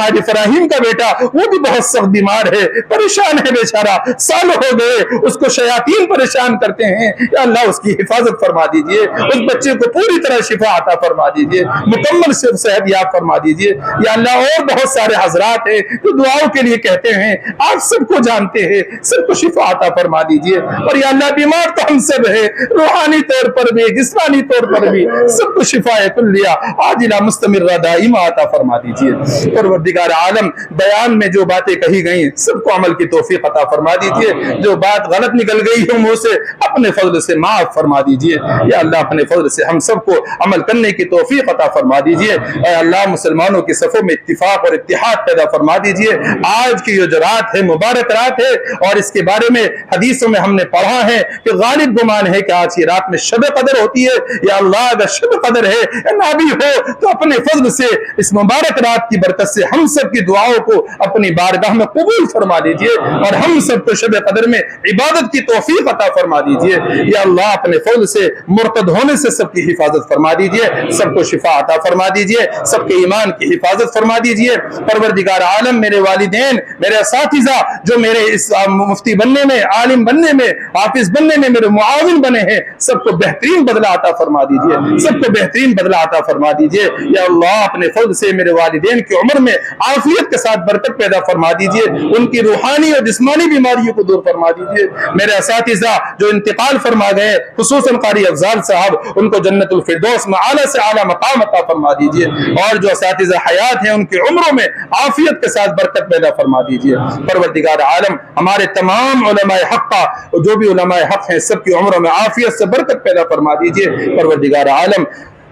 हाजी फराहीम का बेटा वो भी बहुत सख्त बीमार है, परेशान है बेचारा, साल हो गए उसको शयातीन परेशान करते हैं। या अल्लाह उसकी हिफाजत फरमा दीजिए, उस बच्चे को पूरी तरह शिफा अता फरमा दीजिए, मुकम्मल सेहत याब फरमा दीजिए। या अल्लाह और बहुत सारे हजरात हैं जो दुआओं के लिए कहते हैं, आप सबको जानते हैं, सबको शिफा अता फरमा दीजिए। और या अल्लाह बीमार तो हम सब है, रूहानी तौर पर भी, जिस्मानी तौर पर भी, सबको शिफाए कुल्लिया आजिला मुस्तमिर्रा दाइमा अता फरमा दीजिए। परवरदिगार आलम बयान में जो बातें कही गई सबको अमल की तौफीक अता फरमा दीजिए। जो बात गलत निकल गई हो मुंह से अपने फजल से माफ फरमा दीजिए। या अल्लाह अपने फजल से हम सबको अमल करने की तौफीक अता फरमा दीजिए। अल्लाह मुसलमानों के सफों में इत्तिफाक और इत्तिहाद पैदा फरमा दीजिए। आज की जो रात है मुबारक रात है, और इसके बारे में हदीसों में हमने पढ़ा है कि गालिब गुमान है कि आज की रात में शब कदर होती है। या अल्लाह अगर शब कदर है या ना भी हो तो अपने फजल से इस मुबारक रात की बरकत से हम सब की दुआओं को अपनी बारगाह में कबूल फरमा दीजिए, और हम सबको शब कदर में इबादत की तौफीक अता फरमा दीजिए। या अल्लाह अपने फजल से मुर्तद होने से सबकी हिफाजत फरमा दीजिए, सबको शिफा अता फरमा दीजिए, सबके ईमान की हिफाजत फरमा दीजिए। परवरदिगार आलम मेरे वालिदैन, मेरे असातिज़ा जो मेरे इस मुफ्ती बनने में, आलिम बनने में, हाफिज बनने में मेरे मुआविन बने हैं, सबको बेहतरीन बदला अता फरमा दीजिए, सबको बेहतरीन बदला अता फरमा दीजिए। या अल्लाह अपने फजल से मेरे वालिदैन की उम्र में आफियत के साथ बरकत पैदा फरमा दीजिए, उनकी रूहानी और जिस्मानी बीमारियों को दूर फरमा दीजिए। मेरे असातिज़ा जो इंतकाल फरमा गए, खुसूसन कारी अफजाल साहब, उनको जन्नतुल फिरदौस में आला से आला मकाम अता फरमा दीजिए। और जो असातिज़ा हयात हैं उनकी उम्रों में आफियत के साथ बरकत पैदा फरमा दीजिए। परवरदिगार आलम हमारे तमाम उलमाए हक़ का, जो भी उलमाए हक़ हैं, सबकी उम्रों में आफियत से बरकत पैदा फरमा दीजिए। परवरदिगार आलम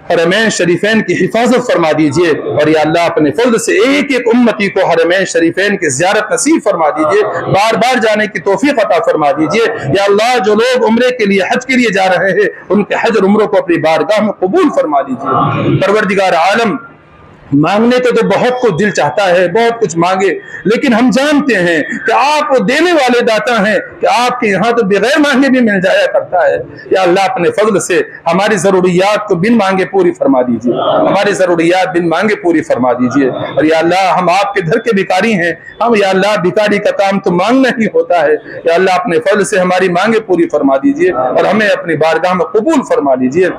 हरमैन शरीफैन की हिफाजत फरमा दीजिए। और या अल्लाह अपने फज़ल से एक एक उम्मती को हरमैन शरीफैन की ज़ियारत नसीब फरमा दीजिए, बार बार जाने की तौफीक अता फरमा दीजिए। या अल्लाह जो लोग उम्रे के लिए, हज के लिए जा रहे हैं, उनके हज और उम्रों को अपनी बारगाह में कबूल फरमा दीजिए। परवरदिगार आलम मांगने को तो बहुत कुछ दिल चाहता है, बहुत कुछ मांगे, लेकिन हम जानते हैं कि आप देने वाले दाता हैं, कि आपके यहाँ तो बगैर मांगे भी मिल जाया करता है। या अल्लाह अपने फजल से हमारी जरूरियात को बिन मांगे पूरी फरमा दीजिए, हमारी जरूरियात बिन मांगे पूरी फरमा दीजिए। और या अल्लाह हम आपके घर के भिखारी हैं, हम या अल्लाह भिखारी का काम तो मांगना ही होता है। या अल्लाह अपने फजल से हमारी मांगे पूरी फरमा दीजिए और हमें अपनी बारगाह में कबूल फरमा दीजिए।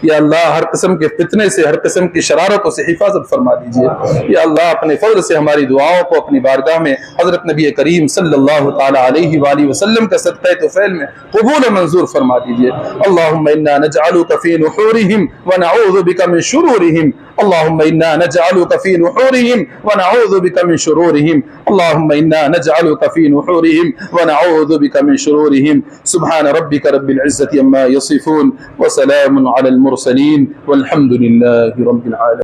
या अल्लाह हर किस्म के फितने से, हर किस्म की शरारतों से हिफाजत फरमा दीजिए। या अल्लाह अपने फजल से हमारी दुआओं को अपनी बारगाह में हजरत नबी करीम सल्लल्लाहु तआला अलैहि वसल्लम के सदक़े तौफ़ील में कबूल मंजूर फरमा दीजिए। अल्लाहुम्मा इन्ना नजअलुका फ़ी नुहूरिहिम व नऊज़ु बिका मिन शुरूरिहिम। अल्लाहुम्मा इन्ना नजअलुका फ़ी नुहूरिहिम व नऊज़ु बिका मिन शुरूरिहिम। अल्लाहुम्मा इन्ना नजअलुका फ़ी नुहूरिहिम व नऊज़ु बिका मिन शुरूरिहिम। सुब्हान रब्बिका रब्बिल इज़्ज़ति अम्मा यसिफ़ून व सलामुन अलल मुरसलीन वल्हम्दुलिल्लाहि रब्बिल आलमीन।